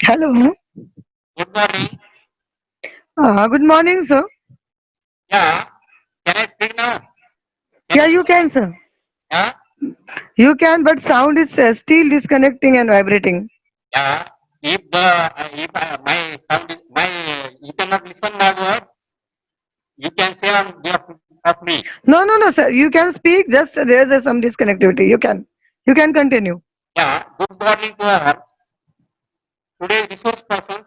Hello. Good morning. Good morning, sir. Yeah. Can I speak now? Can Yeah, I you speak? can, sir. Yeah. You can, but sound is still disconnecting and vibrating. Yeah. If my sound is my you cannot listen my words, you can say on behalf of me. No, no, no, sir. You can speak. Just there's some disconnectivity. You can continue. Yeah. Good morning to all. Today resource person,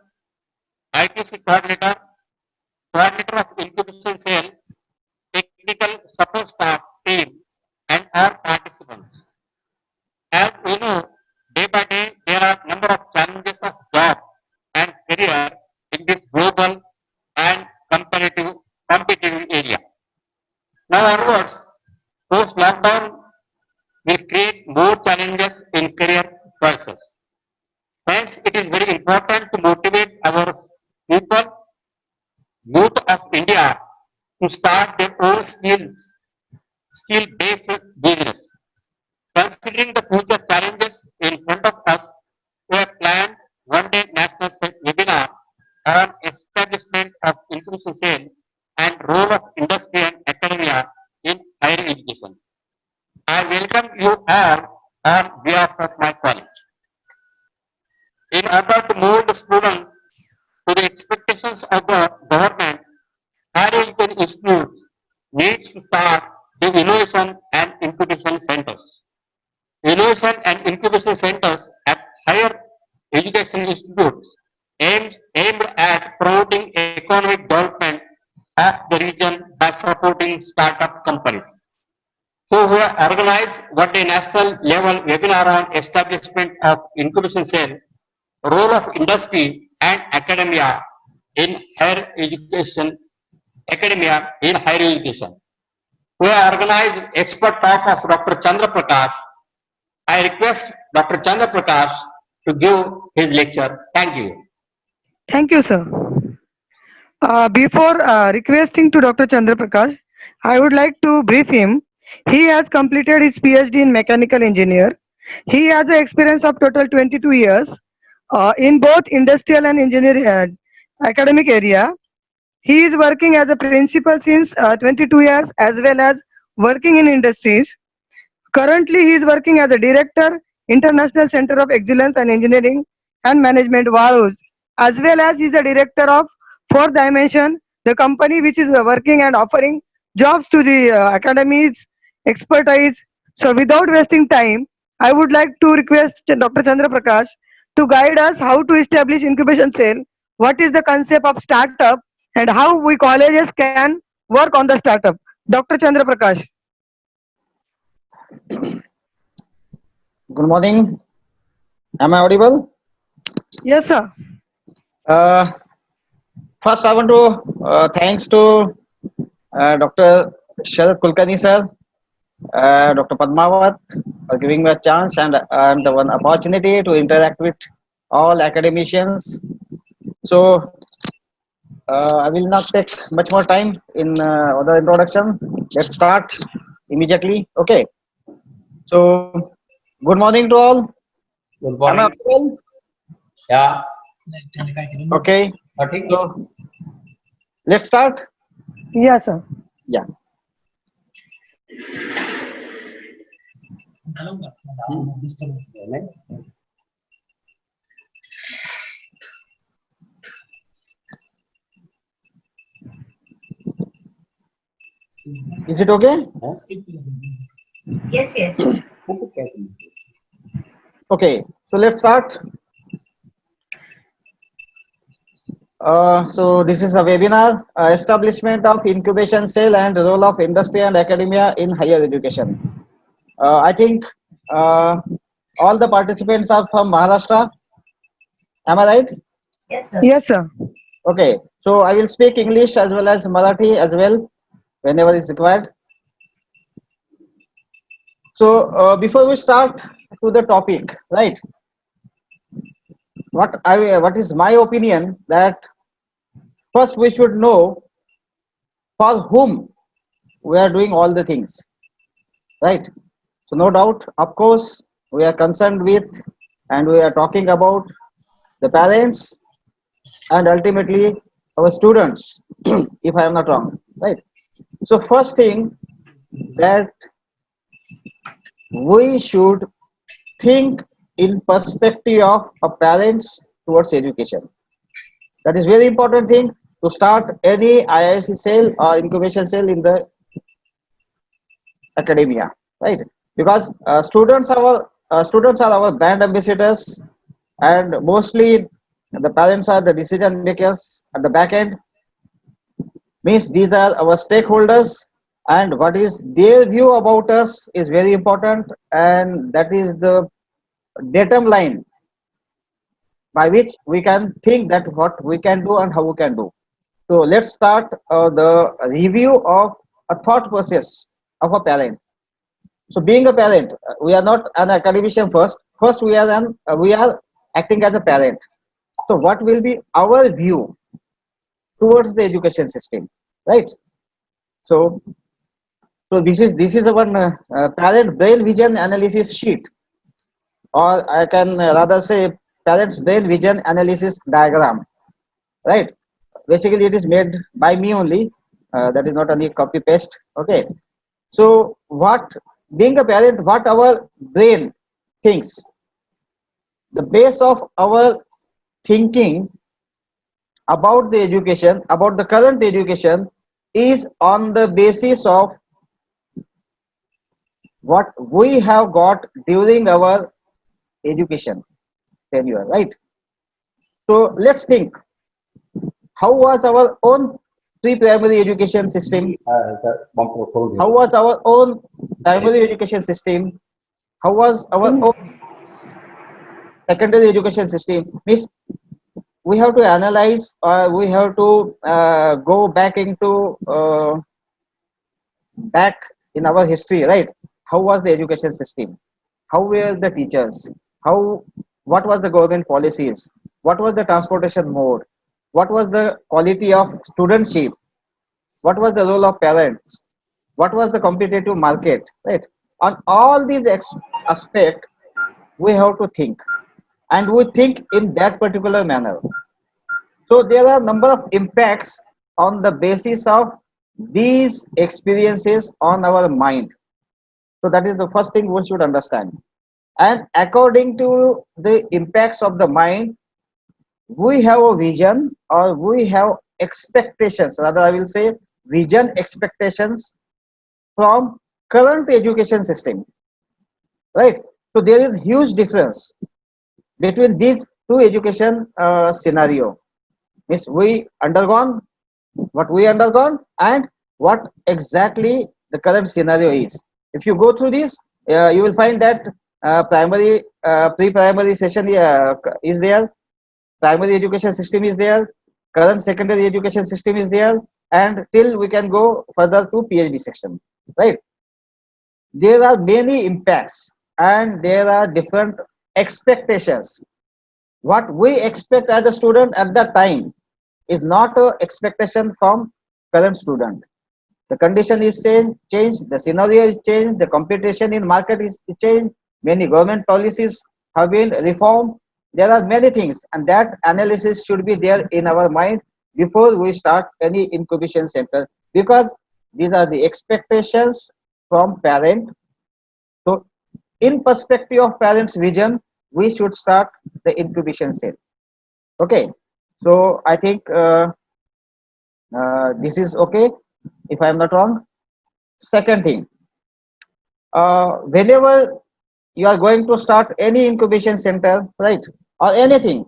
IQC coordinator, coordinator of incubation cell, technical support staff team, and our participants. As we know, day by day there are number of challenges of job and career in this global and competitive area. Now onwards, post lockdown will create more challenges in career choices. Hence, it is very important to motivate our people, youth of India, to start their own skill-based business. Considering the future challenges in front of us, we have planned one-day national webinar on establishment of inclusive sale and role of industry and academia in higher education. I welcome you all on behalf of my college. In order to mold the student to the expectations of the government, higher education institutes needs to start the innovation and incubation centers. Innovation and incubation centers at higher education institutes aimed at promoting economic development of the region by supporting startup companies. So we have organized one day national level webinar on establishment of incubation cell, role of industry and academia in higher education. We have organized expert talk of Dr. Chandra Prakash. I request Dr. Chandra Prakash to give his lecture. Thank you. Thank you, sir. Before requesting to Dr. Chandra Prakash, I would like to brief him. He has completed his PhD in mechanical engineer. He has an experience of total 22 years in both industrial and engineering academic area. He is working as a principal since 22 years as well as working in industries. Currently, he is working as a director, International Center of Excellence and Engineering and Management, WAUS, as well as he is a director of Fourth Dimension, the company which is working and offering jobs to the academies, expertise. So, without wasting time, I would like to request Dr. Chandra Prakash to guide us how to establish incubation cell, what is the concept of startup, and how we colleges can work on the startup. Dr. Chandra Prakash. Good morning. Am I audible? Yes, sir. Uh, First, I want to thanks to Dr. Sharad Kulkarni sir, Dr. Padmavat for giving me a chance and one opportunity to interact with all academicians. So I will not take much more time in the introduction. Let's start immediately. Okay. So good morning to all. Good Am I morning. audible? Yeah. Okay. Okay. So let's start. Yes, sir. Yeah. Is it okay? Yes, yes. Okay, so let's start. So this is a webinar, establishment of incubation cell and role of industry and academia in higher education. I think uh, all the participants are from Maharashtra. Am I right? Yes, sir. Yes, sir. Okay, so I will speak English as well as Marathi as well whenever is required. So before we start to the topic, right? What is my opinion that first we should know for whom we are doing all the things, right? So no doubt, of course, we are concerned with and we are talking about the parents, and ultimately our students, if I am not wrong, right? So first thing that we should think in perspective of a parents towards education. That is very important thing to start any IIC cell or incubation cell in the academia, right? Because students are our brand ambassadors, and mostly the parents are the decision makers at the back end. Means these are our stakeholders, and what is their view about us is very important, and that is the datum line by which we can think that what we can do and how we can do. So let's start the review of a thought process of a parent. So being a parent, we are not an academician first. First, we are acting as a parent. So what will be our view towards the education system, right? So this is our parent brain vision analysis sheet, or I can rather say parents brain vision analysis diagram, right? Basically, it is made by me only. That is not any copy paste. Okay. So what being a parent, what our brain thinks, the base of our thinking about the education, about the current education, is on the basis of what we have got during our education tenure, right? So let's think, how was our own pre-primary education system? Sir, bumper hold How it. was our own primary education system? How was our own secondary education system? Means we have to analyze, or we have to go back in our history, right? How was the education system? How were the teachers? How what was the government policies? What was the transportation mode? What was the quality of studentship? What was the role of parents? What was the competitive market, right? On all these aspects, we have to think, and we think in that particular manner. So there are number of impacts on the basis of these experiences on our mind. So that is the first thing we should understand. And according to the impacts of the mind, we have a vision, or we have expectations. Rather, I will say vision expectations from current education system, right? So there is huge difference between these two education scenario. Means what we undergone, and what exactly the current scenario is. If you go through this, you will find that pre-primary session is there, primary education system is there, current secondary education system is there, and till we can go further to PhD section, right? There are many impacts, and there are different expectations. What we expect as a student at that time is not a expectation from current student. The condition is changed, the scenario is changed, the competition in market is changed, many government policies have been reformed. There are many things, and that analysis should be there in our mind before we start any incubation center, because these are the expectations from parent. So in perspective of parents vision, we should start the incubation cell. Okay. So I think this is okay, if I am not wrong. Second thing, whenever you are going to start any incubation center, right, or anything,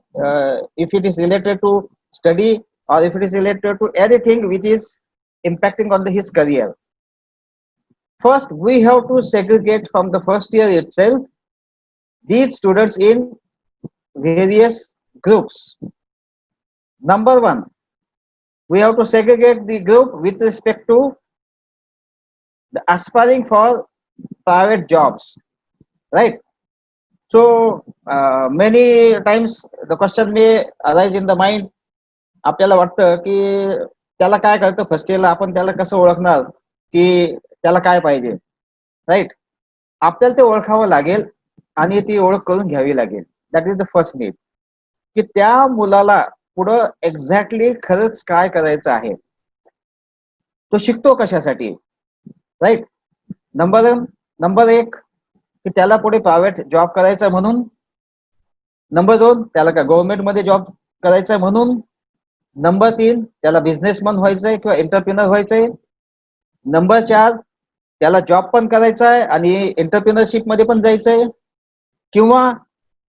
if it is related to study, or if it is related to anything which is impacting on his career, first we have to segregate from the first year itself these students in various groups. Number one, we have to segregate the group with respect to the aspiring for private jobs, right? So many times the question may arise in the mind. आपल्याला वाटतं की त्याला काय कळतं first इयरला, आपण त्याला कसं ओळखणार की त्याला काय पाहिजे, राईट? आपल्याला ते ओळखावं लागेल, आणि ती ओळख करून घ्यावी लागेल. That is the first need. की त्या मुलाला पुढं एक्झॅक्टली खरंच काय करायचं आहे, तो शिकतो कशासाठी, राईट. नंबर एक की त्याला पुढे प्रायव्हेट जॉब करायचा म्हणून. नंबर 2 त्याला का गव्हर्नमेंट मध्ये जॉब करायचा म्हणून. नंबर 3 त्याला बिझनेसमॅन व्हायचंय किंवा एंटरप्रिनर व्हायचंय. नंबर 4 त्याला जॉब पण करायचा आहे आणि एंटरप्रिनरशिप मध्ये पण जायचंय, किंवा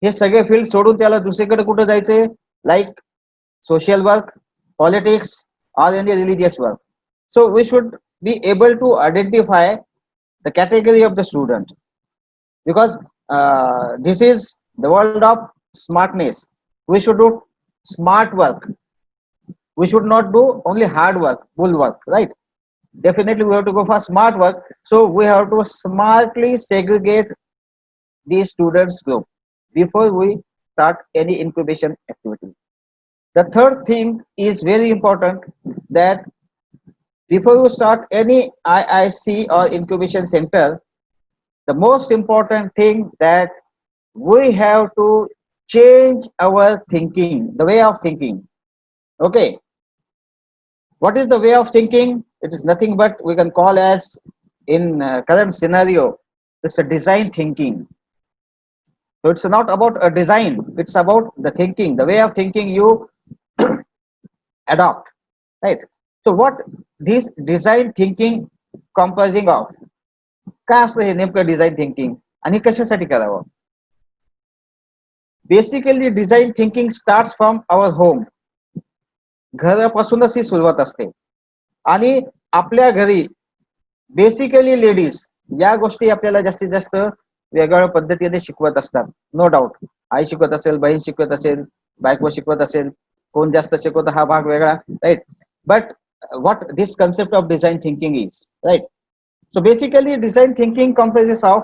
हे सगळे फील्ड सोडून त्याला दुसरीकडे कुठे जायचंय, like social work, politics, or any religious work. So we should be able to identify the category of the student, because this is the world of smartness. We should do smart work. We should not do only hard work, bull work, right? Definitely we have to go for smart work. So we have to smartly segregate the students group before we start any incubation activity. The third thing is very important, that before you start any IIC or incubation center, the most important thing that we have to change our thinking, the way of thinking. Okay, what is the way of thinking? It is nothing but we can call as, in current scenario, it's a design thinking. So it's not about a design, it's about the thinking, the way of thinking you adopt, right? So what this design thinking comprising of, काय असतं हे नेमकं design thinking आणि कशासाठी करावं? Basically design thinking starts from our home. घरापासूनच ही सुरुवात असते. आणि आपल्या घरी बेसिकली लेडीज या गोष्टी आपल्याला जास्तीत जास्त वेगवेगळ्या पद्धतीने शिकवत असतात, नो डाऊट. आई शिकवत असेल, बहीण शिकवत असेल, बायको शिकवत असेल, कोण जास्त शिकवतं हा भाग वेगळा, right. But what this concept of design thinking is, right? So basically design thinking comprises of,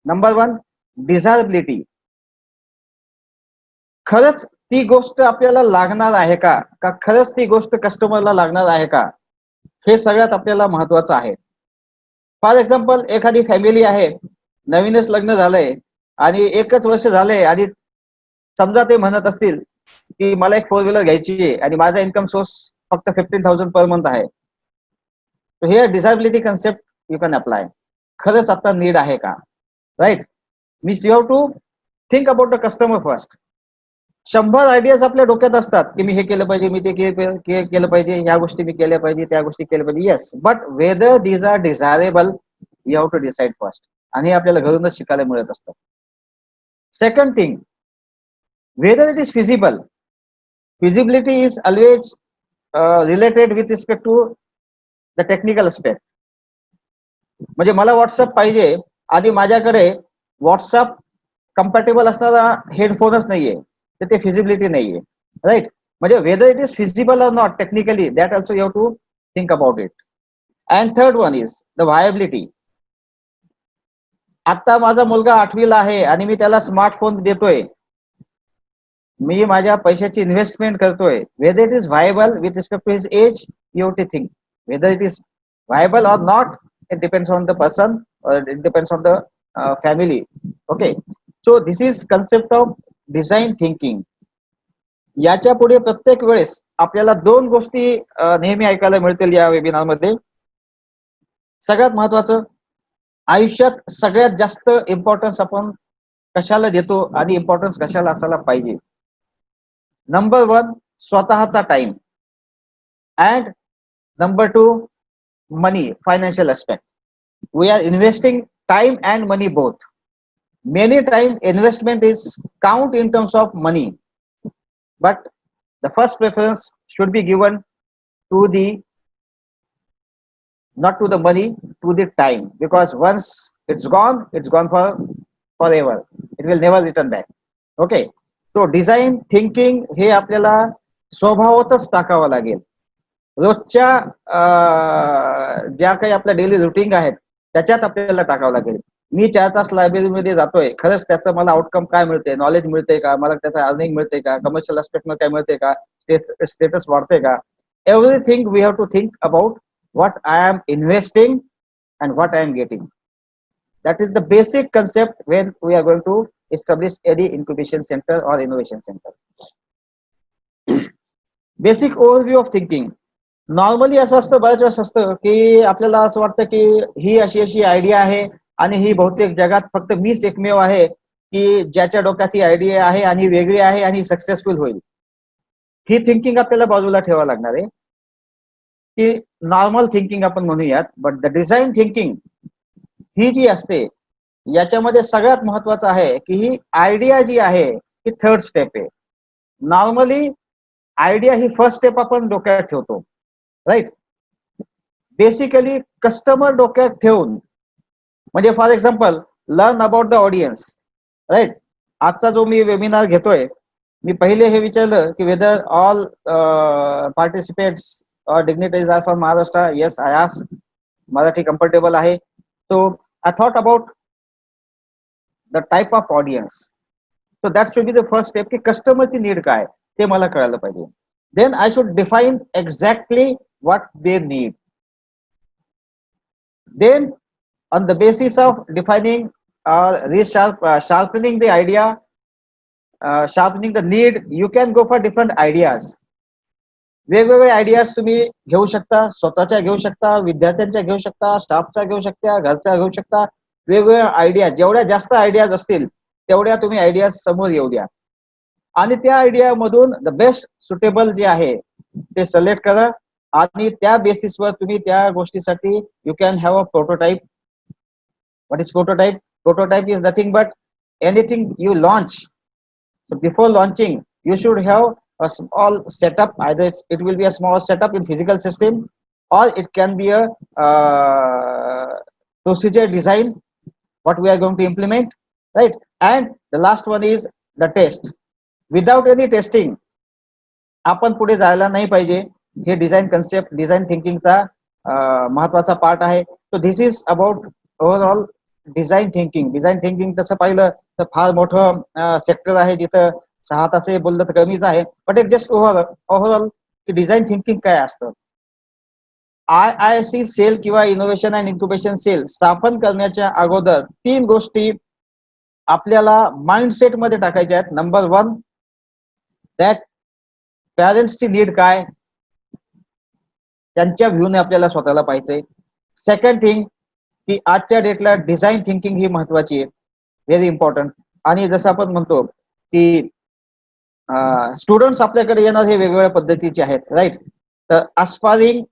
number 1, desirability. खरंच ती गोष्ट आपल्याला लागणार आहे का, का खरंच ती गोष्ट कस्टमरला लागणार आहे का, हे सगळ्यात आपल्याला महत्वाचं आहे. फॉर एक्झाम्पल एखादी फॅमिली आहे, नवीनच लग्न झालंय आणि 1च वर्ष झालंय, आणि समजा ते म्हणत असतील की मला एक 4 व्हीलर घ्यायची आहे आणि माझा इन्कम सोर्स फक्त 15,000 पर मंथ आहे. तर हे desirability concept you can apply. खरंच आता नीड आहे का, right? Means you have to think about the customer first. 100 ideas आपल्या डोक्यात असतात की मी हे केलं पाहिजे, मी ते केलं पाहिजे, ह्या गोष्टी मी केल्या पाहिजे, त्या गोष्टी केल्या पाहिजे. Yes, but whether these are desirable, you have to decide first. आणि हे आपल्याला घरूनच शिकायला मिळत असतं. Second thing, whether it is feasible. Feasibility is always related with respect to the technical aspect. म्हणजे मला व्हॉट्सअप पाहिजे आणि माझ्याकडे व्हॉट्सअप कम्पॅटेबल असणारा हेडफोनच नाहीये, तर ते फिजिबिलिटी नाहीये, राईट? म्हणजे whether it is feasible or not technically, that also you have to think about it. And third one is the viability. आता माझा मुलगा 8वीला आहे आणि मी त्याला स्मार्टफोन देतोय, मी माझ्या पैशाची इन्व्हेस्टमेंट करतोय. Whether it is viable with respect to his age, you have to think whether it is viable or not. It depends on the person, or it depends on the family. Okay, so this is concept of design thinking. याच्या पुढे प्रत्येक वेळेस आपल्याला 2 गोष्टी नेहमी ऐकायला मिळतील या वेबिनार मध्ये. सगळ्यात महत्वाचं, आयुष्यात सगळ्यात जास्त इम्पॉर्टन्स आपण कशाला देतो आणि इम्पॉर्टन्स कशाला असायला पाहिजे. नंबर 1, स्वतःचा time. And number 2, money, financial aspect. We are investing time and money both. Many time investment is count in terms of money, but the first preference should be given to the, not to the money, to the time, because once it's gone for forever. It will never return back. Okay, so design thinking हे आपल्याला स्वभावातच टाकावं लागेल. रोजच्या ज्या काही आपल्या daily routine आहेत त्याच्यात आपल्याला टाकावं लागेल. मी 4 तास लायब्ररीमध्ये जातोय, खरंच त्याचं मला आउटकम काय मिळते, नॉलेज मिळते का, मला त्याचं अर्निंग मिळते का, कमर्शियल एस्पेक्ट मध्ये काय मिळते का, स्टेटस वाढते का. Everything we have to think about what I am investing and what I am getting. That is the basic concept when we are going to establish any incubation center or innovation center. Basic overview of thinking. Normally असं असतं, बऱ्याच वेळेस असतं की आपल्याला असं वाटतं की ही अशी अशी आयडिया आहे आणि ही बहुतेक जगात फक्त मीच एकमेव आहे की ज्याच्या डोक्यात ही आयडिया आहे आणि वेगळी आहे आणि सक्सेसफुल होईल. ही थिंकिंग आपल्याला बाजूला ठेवावं लागणार आहे की नॉर्मल थिंकिंग आपण म्हणूयात. बट द डिझाईन थिंकिंग ही जी असते याच्यामध्ये सगळ्यात महत्वाचं आहे की ही आयडिया जी आहे ही थर्ड स्टेप आहे. नॉर्मली आयडिया ही फर्स्ट स्टेप आपण डोक्यात ठेवतो, राईट. बेसिकली कस्टमर डोक्यात ठेवून, म्हणजे for example learn about the audience, right. आजचा जो मी वेबिनार घेतोय, मी पहिले हे विचारलं की वेदर ऑल पार्टिसिपेट्स और dignitaries are from Maharashtra. Yes, I asked. Marathi comfortable आहे. So I thought about the type of audience. So that should be the first step की कस्टमरची नीड काय ते मला कळायला पाहिजे. Then I should define exactly what they need. Then, on the basis of defining or sharpening the idea, sharpening the need, you can go for different ideas. वेगवेगळे ideas तुम्ही घेऊ शकता, स्वतःच्या घेऊ शकता, विद्यार्थ्यांच्या घेऊ शकता, स्टाफच्या घेऊ शकता, घरच्या घेऊ शकता. वेगवेगळ्या आयडिया, जेवढ्या जास्त आयडियाज असतील तेवढ्या तुम्ही आयडियाज समोर येऊ द्या आणि त्या आयडिया मधून द बेस्ट सुटेबल जे आहे ते सिलेक्ट करा आणि त्या बेसिसवर तुम्ही त्या गोष्टीसाठी you can have a prototype. What is prototype? Prototype is nothing but anything you launch. So before launching, you should have a small setup. Either it will be a small setup in physical system, or it can be a procedure design, what we are going to implement, right? And the last one is the test. Without any testing, आपण पुढे जायला नाही पाहिजे. हे design concept, design थिंकिंगचा महत्वाचा part आहे. So this is about overall design thinking. Design thinking तसं पाहिलं तर फार मोठं सेक्टर आहे, जिथं 6 तास बोललं तर कमीच आहे. बट एक जस्ट ओव्हरऑल डिझाईन थिंकिंग काय असतं. IIC सेल किंवा इनोव्हेशन अँड इन्क्युबेशन सेल स्थापन करण्याच्या अगोदर 3 गोष्टी आपल्याला माइंडसेट मध्ये टाकायच्या आहेत. नंबर 1, दॅट पॅरेंट्सची नीड काय, त्यांच्या व्ह्यूने आपल्याला स्वतःला पाहिजे. सेकंड थिंग की आजच्या डेटला डिझाईन थिंकिंग ही महत्वाची आहे, व्हेरी इम्पॉर्टंट. आणि जसं आपण म्हणतो की स्टुडंट्स आपल्याकडे येणार हे वेगवेगळ्या पद्धतीचे आहेत, राईट. तर अस्पायरिंग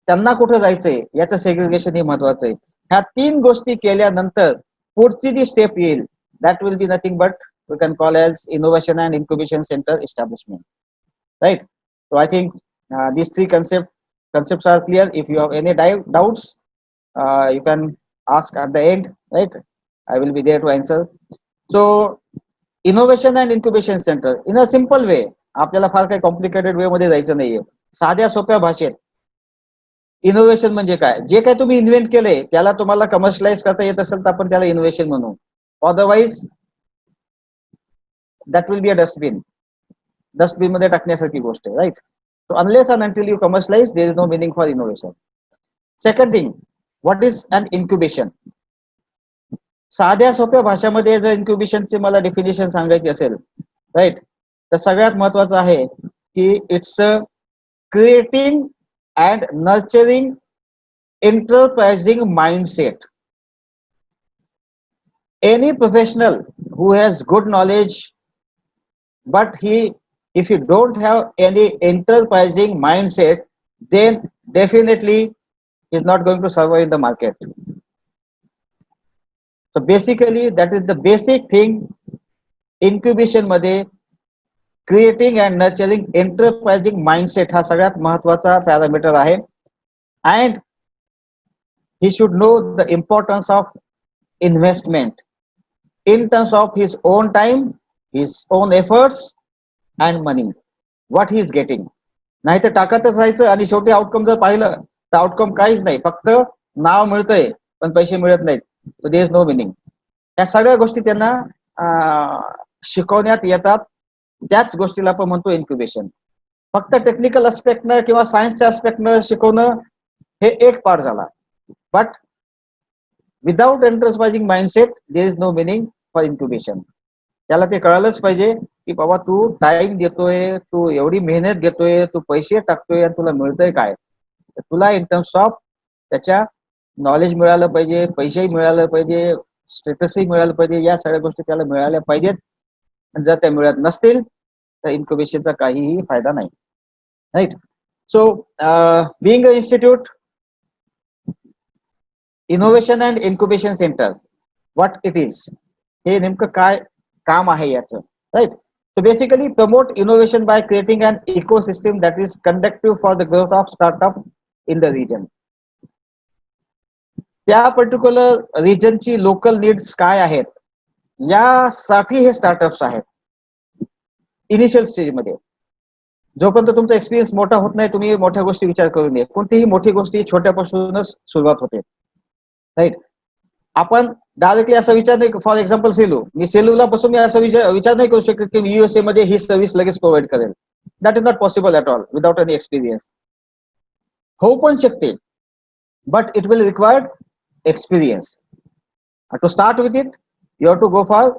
त्यांना कुठं जायचंय याचं सेग्रिगेशन हे महत्वाचं आहे. ह्या 3 गोष्टी केल्यानंतर पुढची जी स्टेप येईल that will be nothing but we can call as innovation and incubation centre establishment, right. So I think these 3 concepts are clear. If you have any doubts, you can ask at the end, right? I will be there to answer. So innovation and incubation centre in a simple way, आपल्याला फार काही complicated वे मध्ये जायचं नाहीये. साध्या सोप्या भाषेत innovation म्हणजे काय, जे काही तुम्ही इन्व्हेंट केलंय त्याला तुम्हाला कमर्शियलाइज करता येत असेल तर आपण त्याला इनोव्हेशन म्हणू. Otherwise that will be a dustbin मध्ये टाकण्यासारखी गोष्ट आहे, right. So unless and until you commercialize, there is no meaning for innovation. Second thing, what is an incubation? साध्या सोप्या भाषेमध्ये जर इन्क्युबेशनचे मला डेफिनेशन सांगायची असेल, राईट, तर सगळ्यात महत्वाचं आहे की it's creating and nurturing enterprising mindset. Any professional who has good knowledge, but if you don't have any enterprising mindset, then definitely is not going to survive in the market. So basically that is the basic thing. Incubation मध्ये creating and nurturing enterprising mindset हा सगळ्यात महत्वाचा parameter आहे. And he should know the importance of investment in terms of his own time, his own efforts and money, what he is getting. नाही तर टाकतच राहायचं आणि शेवटी आउटकम जर पाहिलं तर आउटकम काहीच नाही, फक्त नाव मिळतंय पण पैसे मिळत नाहीत. So there is no meaning. या सगळ्या गोष्टी त्यांना शिकवण्यात येतात. त्याच गोष्टीला आपण म्हणतो इन्क्युबेशन. फक्त टेक्निकल अस्पेक्टनं किंवा सायन्सच्या अस्पेक्टनं शिकवणं हे एक पार्ट झाला. But without enterprising mindset there is no meaning for incubation. त्याला ते कळालंच पाहिजे की बाबा तू टाइम देतोय, तू एवढी मेहनत घेतोय, तू पैसे टाकतोय आणि तुला मिळतंय काय? तर तुला इन टर्म्स ऑफ त्याच्या नॉलेज मिळालं पाहिजे, पैसेही मिळालं पाहिजे, स्टेटसही मिळालं पाहिजे, या सगळ्या गोष्टी त्याला मिळाल्या पाहिजेत. आणि जर त्या मिळत नसतील तर इन्क्युबेशनचा काहीही फायदा नाही. Right. So being a institute, innovation and incubation centre, what it is, हे नेमकं काय काम आहे याचं. Right. So basically promote innovation by creating an ecosystem that is conducive for the growth of startup in the region. त्या particular रिजनची local needs काय आहेत यासाठी हे स्टार्टअप्स आहेत इनिशियल स्टेजमध्ये. जोपर्यंत तुमचा एक्सपिरियन्स मोठा होत नाही तुम्ही मोठ्या गोष्टी विचार करू नये. कोणतीही मोठी गोष्टी छोट्यापासूनच सुरुवात होते. राईट. आपण डायरेक्टली असा विचार नाही, फॉर एक्झाम्पल सेलू, मी सेलूला बसून मी असा विचार नाही करू शकत की युएसए मध्ये ही सर्व्हिस लगेच प्रोव्हाइड करेल. That is not possible at all without any experience. होऊ पण शकते, but it will required experience. To start with it you have to go for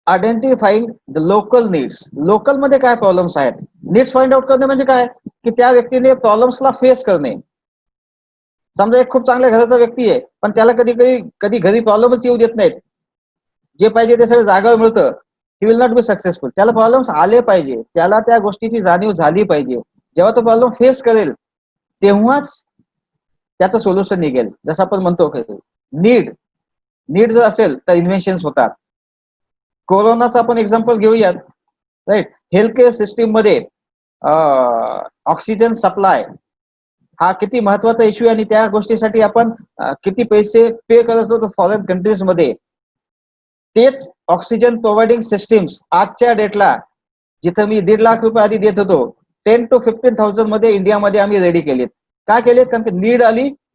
identifying the local needs. Local मध्ये काय problems आहेत, needs find out करणे म्हणजे काय की त्या व्यक्तीने प्रॉब्लेम्सला फेस करणे. समजा एक खूप चांगल्या घराचा व्यक्ती आहे, पण त्याला कधी घरी प्रॉब्लेमच येऊ देत नाहीत. जे पाहिजे ते सगळं जागेवर मिळतं. He will not be successful. त्याला प्रॉब्लेम्स आले पाहिजे, त्याला त्या गोष्टीची जाणीव झाली पाहिजे. जेव्हा तो प्रॉब्लेम फेस करेल तेव्हाच त्याचं सोल्युशन निघेल. जसं आपण म्हणतो नीड जर असेल तर इन्व्हेन्शन्स होतात. कोरोनाचं आपण एक्झाम्पल घेऊयात. राईट. हेल्थ केअर सिस्टीम मध्ये ऑक्सिजन सप्लाय हा किती महत्वाचा इश्यू आहे आणि त्या गोष्टीसाठी आपण किती पैसे पे करत होतो फॉरेन कंट्रीज मध्ये. तेच ऑक्सिजन प्रोव्हाइडिंग सिस्टीम्स आजच्या डेटला जिथं मी 1.5 लाख रुपये आधी देत होतो 10 to 15,000 मध्ये इंडियामध्ये आम्ही रेडी केलेत. काय केलेत? कारण की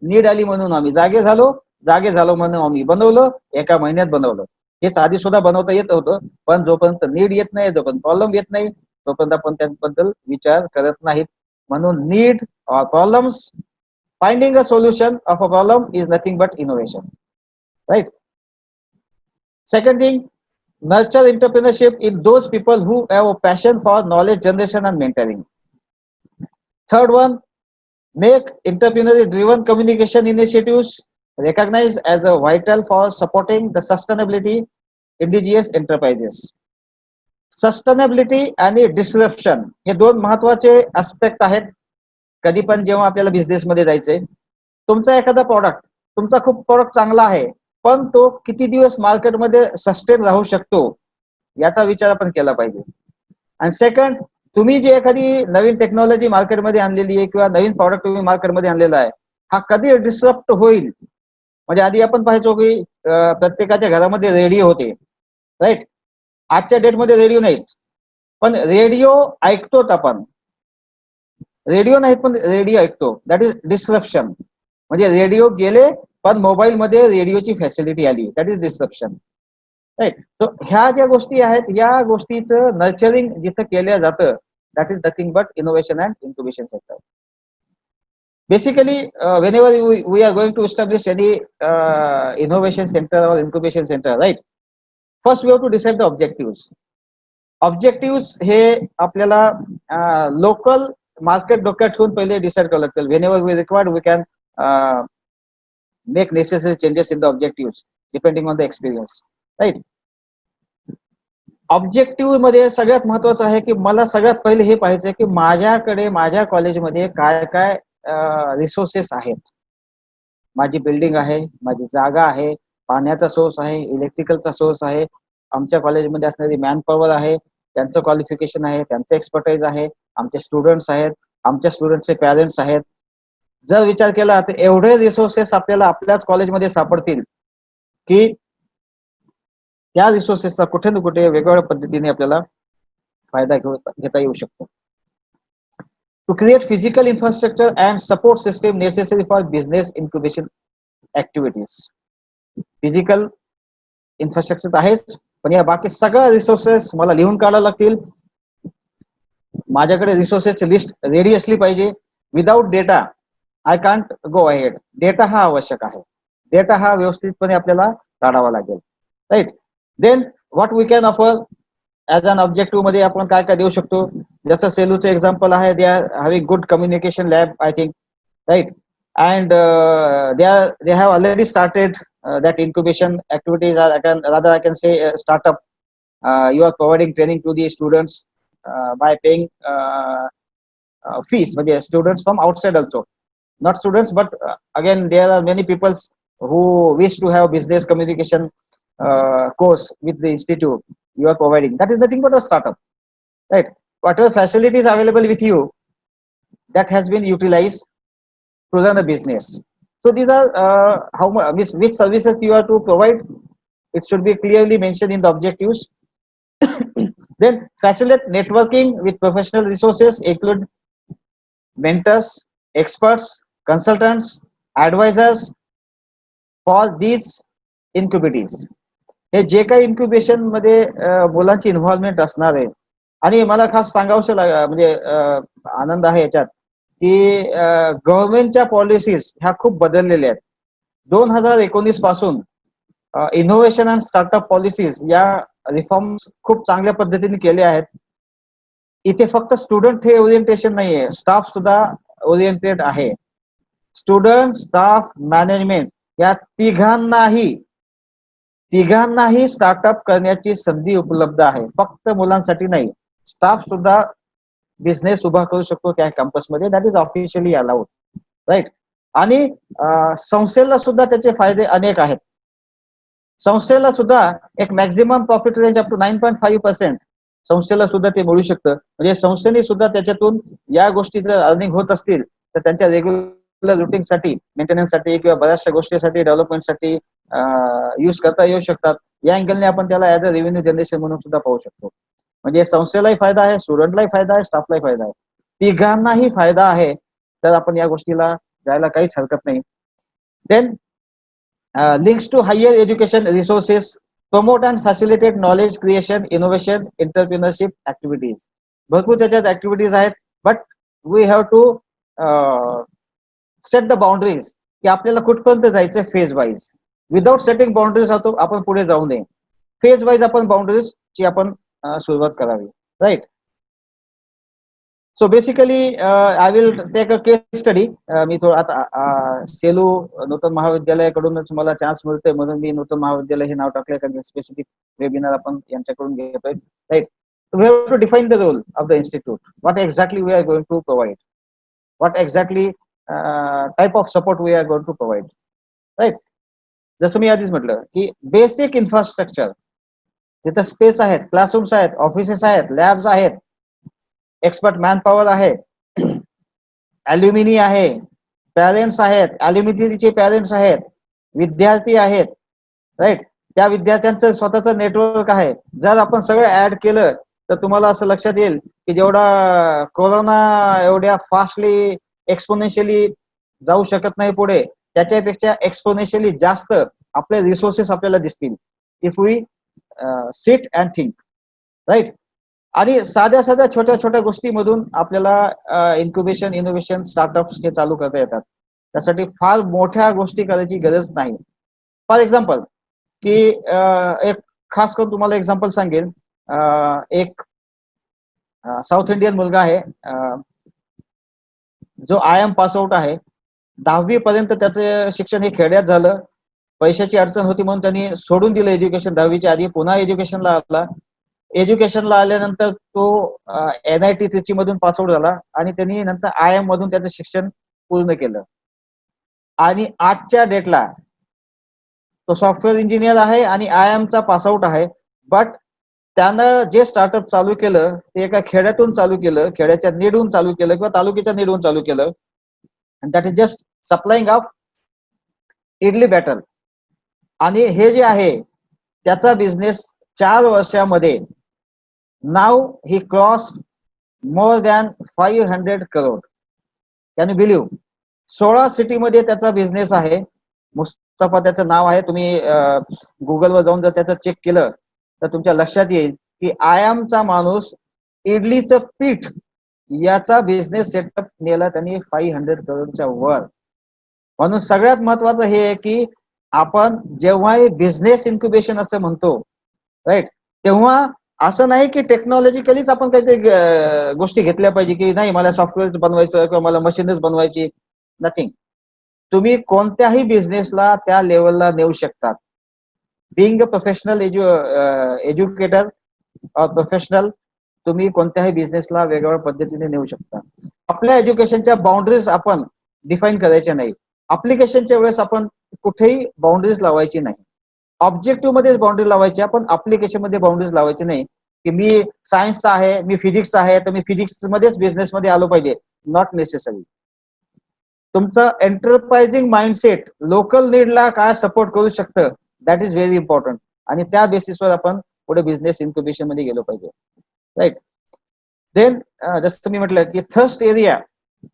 नीड आली म्हणून आम्ही जागे झालो म्हणून आम्ही बनवलं. एका महिन्यात बनवलं. हेच आधी सुद्धा बनवता येत होतं, पण जोपर्यंत नीड येत नाही, जोपर्यंत प्रॉब्लेम येत नाही तोपर्यंत आपण त्याबद्दल विचार करत नाहीत. म्हणून need or problems, finding a solution of a problem is nothing but innovation. Right. Second thing, nurture entrepreneurship in those people who have a passion for knowledge generation and mentoring. Third one, make entrepreneurial driven communication initiatives recognized as a vital for supporting the sustainability indigenous enterprises. Sustainability आणि disruption हे दोन महत्वाचे aspect आहेत. कधी पण जेव्हा आपल्याला बिझनेसमध्ये जायचंय, तुमचा एखादा तुमचा खूप प्रॉडक्ट चांगला आहे, पण तो किती दिवस मार्केटमध्ये सस्टेन राहू शकतो याचा विचार आपण केला पाहिजे. आणि सेकंड, तुम्ही जी एखादी नवीन टेक्नॉलॉजी मार्केटमध्ये आणलेली आहे किंवा नवीन प्रॉडक्ट तुम्ही मार्केटमध्ये आणलेला आहे, हा कधी डिस्रप्ट होईल. म्हणजे आधी आपण पाहायचो की प्रत्येकाच्या घरामध्ये रेडिओ होते. राईट. आजच्या डेटमध्ये रेडिओ नाहीत, पण रेडिओ ऐकतोत आपण. रेडिओ नाहीत पण रेडिओ ऐकतो. That is disruption. म्हणजे रेडिओ गेले पण मोबाईल मध्ये रेडिओची फॅसिलिटी आली. That is disruption. Right. So ह्या ज्या गोष्टी आहेत या गोष्टीचं नर्चरिंग जिथं केलं जातं that is nothing but innovation and incubation centre. Basically whenever we are going to establish any innovation center or incubation center, right, first we have to decide the objectives. Objective हे आपल्याला local market डोक्यात ठेवून पहिले decide करावं लागतील. Whenever we required we can make necessary changes in the objective depending on the experience. Right. Objective मध्ये सगळ्यात महत्वाचं आहे की मला सगळ्यात पहिले हे पाहायचं की माझ्याकडे माझ्या कॉलेजमध्ये काय काय रिसोर्सेस आहेत. माझी बिल्डिंग आहे, माझी जागा आहे, पाण्याचा सोर्स आहे, इलेक्ट्रिकलचा सोर्स आहे, आमच्या कॉलेजमध्ये असणारी मॅन पॉवर आहे, त्यांचं क्वालिफिकेशन आहे, त्यांचं एक्सपर्टाईज आहे, आमचे स्टुडंट्स आहेत, आमच्या स्टुडंट्सचे पॅरेंट्स आहेत. जर विचार केला तर एवढे रिसोर्सेस आपल्याला आपल्याच कॉलेजमध्ये सापडतील की त्या रिसोर्सेसचा कुठे ना कुठे वेगवेगळ्या पद्धतीने आपल्याला फायदा घेता येऊ शकतो. To create physical infrastructure and support system necessary for business incubation activities. Physical infrastructure तर आहेच, पण या बाकी सगळ्या रिसोर्सेस मला लिहून काढायला लागतील. माझ्याकडे रिसोर्सेसची लिस्ट रेडी असली पाहिजे. Without data I can't go ahead. Data हा आवश्यक आहे. डेटा हा व्यवस्थितपणे आपल्याला काढावा लागेल. Right. Then what we can offer, as an objective मध्ये आपण काय काय देऊ शकतो. जसं सेलूचं एक्झाम्पल आहे, they are having good communication lab I think, right. And they have already started that incubation activities, or I can say startup. You are providing training to the students by paying fees, but yeah, students from outside also, not students, but again there are many people who wish to have business communication course with the institute. You are providing, that is nothing but a startup, right? Whatever facilities available with you, that has been utilized to run a business. So these are how much, which services you are to provide. It should be clearly mentioned in the objectives. Then facilitate networking with professional resources, include mentors, experts, consultants, advisors for these incubatees. हे जे काही incubation मध्ये मुलांची involvement असणार आहे. आणि मला खास सांगावं म्हणजे आनंद आहे याच्यात की गव्हर्नमेंटच्या पॉलिसीज ह्या खूप बदललेल्या आहेत. 2019 पासून इनोव्हेशन अँड स्टार्टअप पॉलिसीज या रिफॉर्म्स खूप चांगल्या पद्धतीने केल्या आहेत. इथे फक्त स्टुडंट हे ओरिएंटेशन नाहीये, स्टाफ सुद्धा ओरिएंटेड आहे. स्टुडंट, स्टाफ, मॅनेजमेंट या तिघांनाही स्टार्टअप करण्याची संधी उपलब्ध आहे. फक्त मुलांसाठी नाही, स्टाफ सुद्धा बिझनेस उभा करू शकतो त्या कॅम्पसमध्ये. That is officially allowed, right. आणि संस्थेला सुद्धा त्याचे फायदे अनेक आहेत. संस्थेला सुद्धा एक maximum profit range up to 9.5% संस्थेला सुद्धा ते मिळू शकतं. म्हणजे संस्थेने सुद्धा त्याच्यातून या गोष्टी जर अर्निंग होत असतील तर त्यांच्या रेग्युलर रुटीनसाठी, मेंटेनन्ससाठी किंवा बऱ्याचशा गोष्टीसाठी, डेव्हलपमेंटसाठी यूज करता येऊ शकतात. या अँगलने आपण त्याला ऍज अ रेव्हेन्यू जनरेशन म्हणून सुद्धा पाहू शकतो. म्हणजे संस्थेलाही फायदा आहे, स्टुडंटलाही फायदा आहे, स्टाफलाही फायदा आहे, तिघांनाही फायदा आहे. तर आपण या गोष्टीला जायला काहीच हरकत नाही. Then links to higher education resources, promote and facilitate knowledge creation, innovation, entrepreneurship activities. भरपूर त्याच्यात ऍक्टिव्हिटीज आहेत, but we have to set the boundaries की आपल्याला कुठपर्यंत जायचं phase wise. Without setting boundaries आपण पुढे जाऊ नये. फेज वाईज आपण बाउंड्रीज ची आपण सुरुवात करावी, right. So basically I will take a case study. मी थोडं आता सेलू नूतन महाविद्यालयाकडूनच मला चान्स मिळतोय म्हणून मी नूतन महाविद्यालय हे नाव टाकलंय, कारण स्पेसिफिक वेबिनार आपण यांच्याकडून घेतोय, right. We have to define the role of the institute. What exactly we are going to provide? What exactly type of support we are going to provide? Right? जसं मी आधीच म्हटलं की बेसिक इन्फ्रास्ट्रक्चर, तिथं space आहेत, classrooms आहेत, offices आहेत, labs आहेत, expert man power आहे, अल्युमिनी आहे, पॅरेंट्स आहेत, अल्युमिनीचे पॅरेंट्स आहेत, विद्यार्थी आहेत, राईट. त्या विद्यार्थ्यांचं स्वतःचं नेटवर्क आहे. जर आपण सगळं ऍड केलं तर तुम्हाला असं लक्षात येईल की जेवढा कोरोना एवढ्या फास्टली एक्सपोनेन्शियली जाऊ शकत नाही पुढे, त्याच्यापेक्षा एक्सपोनेन्शियली जास्त आपले रिसोर्सेस आपल्याला दिसतील if we sit and think, right. आणि साध्या साध्या छोट्या छोट्या गोष्टीमधून आपल्याला इन्क्युबेशन, इनोव्हेशन, स्टार्टअप्स हे चालू करता येतात. त्यासाठी फार मोठ्या गोष्टी करायची गरज नाही. फॉर एक्झाम्पल की एक खास करून तुम्हाला एक्झाम्पल सांगेल. एक साऊथ इंडियन मुलगा आहे जो IIM पास आउट आहे. 10वी पर्यंत त्याचं शिक्षण हे खेड्यात झालं. पैशाची अडचण होती म्हणून त्यांनी सोडून दिलं एज्युकेशन 10वीच्या आधी. पुन्हा एज्युकेशनला आला. एज्युकेशनला आल्यानंतर तो NIT त्रिची मधून पासआउट झाला आणि त्यांनी नंतर IIM मधून त्याचं शिक्षण पूर्ण केलं. आणि आजच्या डेटला तो सॉफ्टवेअर इंजिनियर आहे आणि IIMचा पासआउट आहे. बट त्यानं जे स्टार्टअप चालू केलं ते एका खेड्यातून चालू केलं, खेड्याच्या नीडहून चालू केलं किंवा तालुक्याच्या नीडहून चालू केलं. आणि that is just supplying of idli batter. आणि हे जे आहे त्याचा बिझनेस 4 वर्षामध्ये नाव ही cross more than 500 crore. Can you believe? 16 सिटीमध्ये त्याचा बिझनेस आहे. मुस्तफा त्याचं नाव आहे. तुम्ही गुगलवर जाऊन जर त्याचं चेक केलं तर तुमच्या लक्षात येईल की IIMचा माणूस इडलीचं पीठ याचा बिझनेस सेटअप नेला त्यांनी 500 करोडच्या वर. म्हणून सगळ्यात महत्वाचं हे आहे की आपण जेव्हाही बिझनेस इन्क्युबेशन असं म्हणतो, राईट, तेव्हा असं नाही की टेक्नॉलॉजिकलीच आपण काहीतरी गोष्टी घेतल्या पाहिजे की नाही मला सॉफ्टवेअर बनवायचं किंवा मला मशीनच बनवायची. नथिंग. तुम्ही कोणत्याही बिझनेसला त्या लेवलला नेऊ शकतात. Being a professional educator professional, तुम्ही कोणत्याही बिझनेसला वेगवेगळ्या पद्धतीने नेऊ शकता. आपल्या एज्युकेशनच्या बाउंड्रीज आपण डिफाईन करायच्या नाही. अप्लिकेशनच्या वेळेस आपण कुठेही बाउंड्रीज लावायची नाही. ऑब्जेक्टिव्ह मध्ये बाउंड्री लावायची, आपण अप्लिकेशन मध्ये बाउंड्रीज लावायची नाही की मी सायन्सचा आहे, मी फिजिक्सचा आहे, तर मी फिजिक्स मध्येच बिझनेस मध्ये आलो पाहिजे. Not necessary. तुमचं एंटरप्राइजिंग माइंडसेट लोकल नीडला काय सपोर्ट करू शकतं, दॅट इज व्हेरी इम्पॉर्टंट. आणि त्या बेसिसवर आपण पुढे बिझनेस इन्क्युबेशन मध्ये गेलो पाहिजे. राईट. देन जसं मी म्हटलं की थर्स्ट एरिया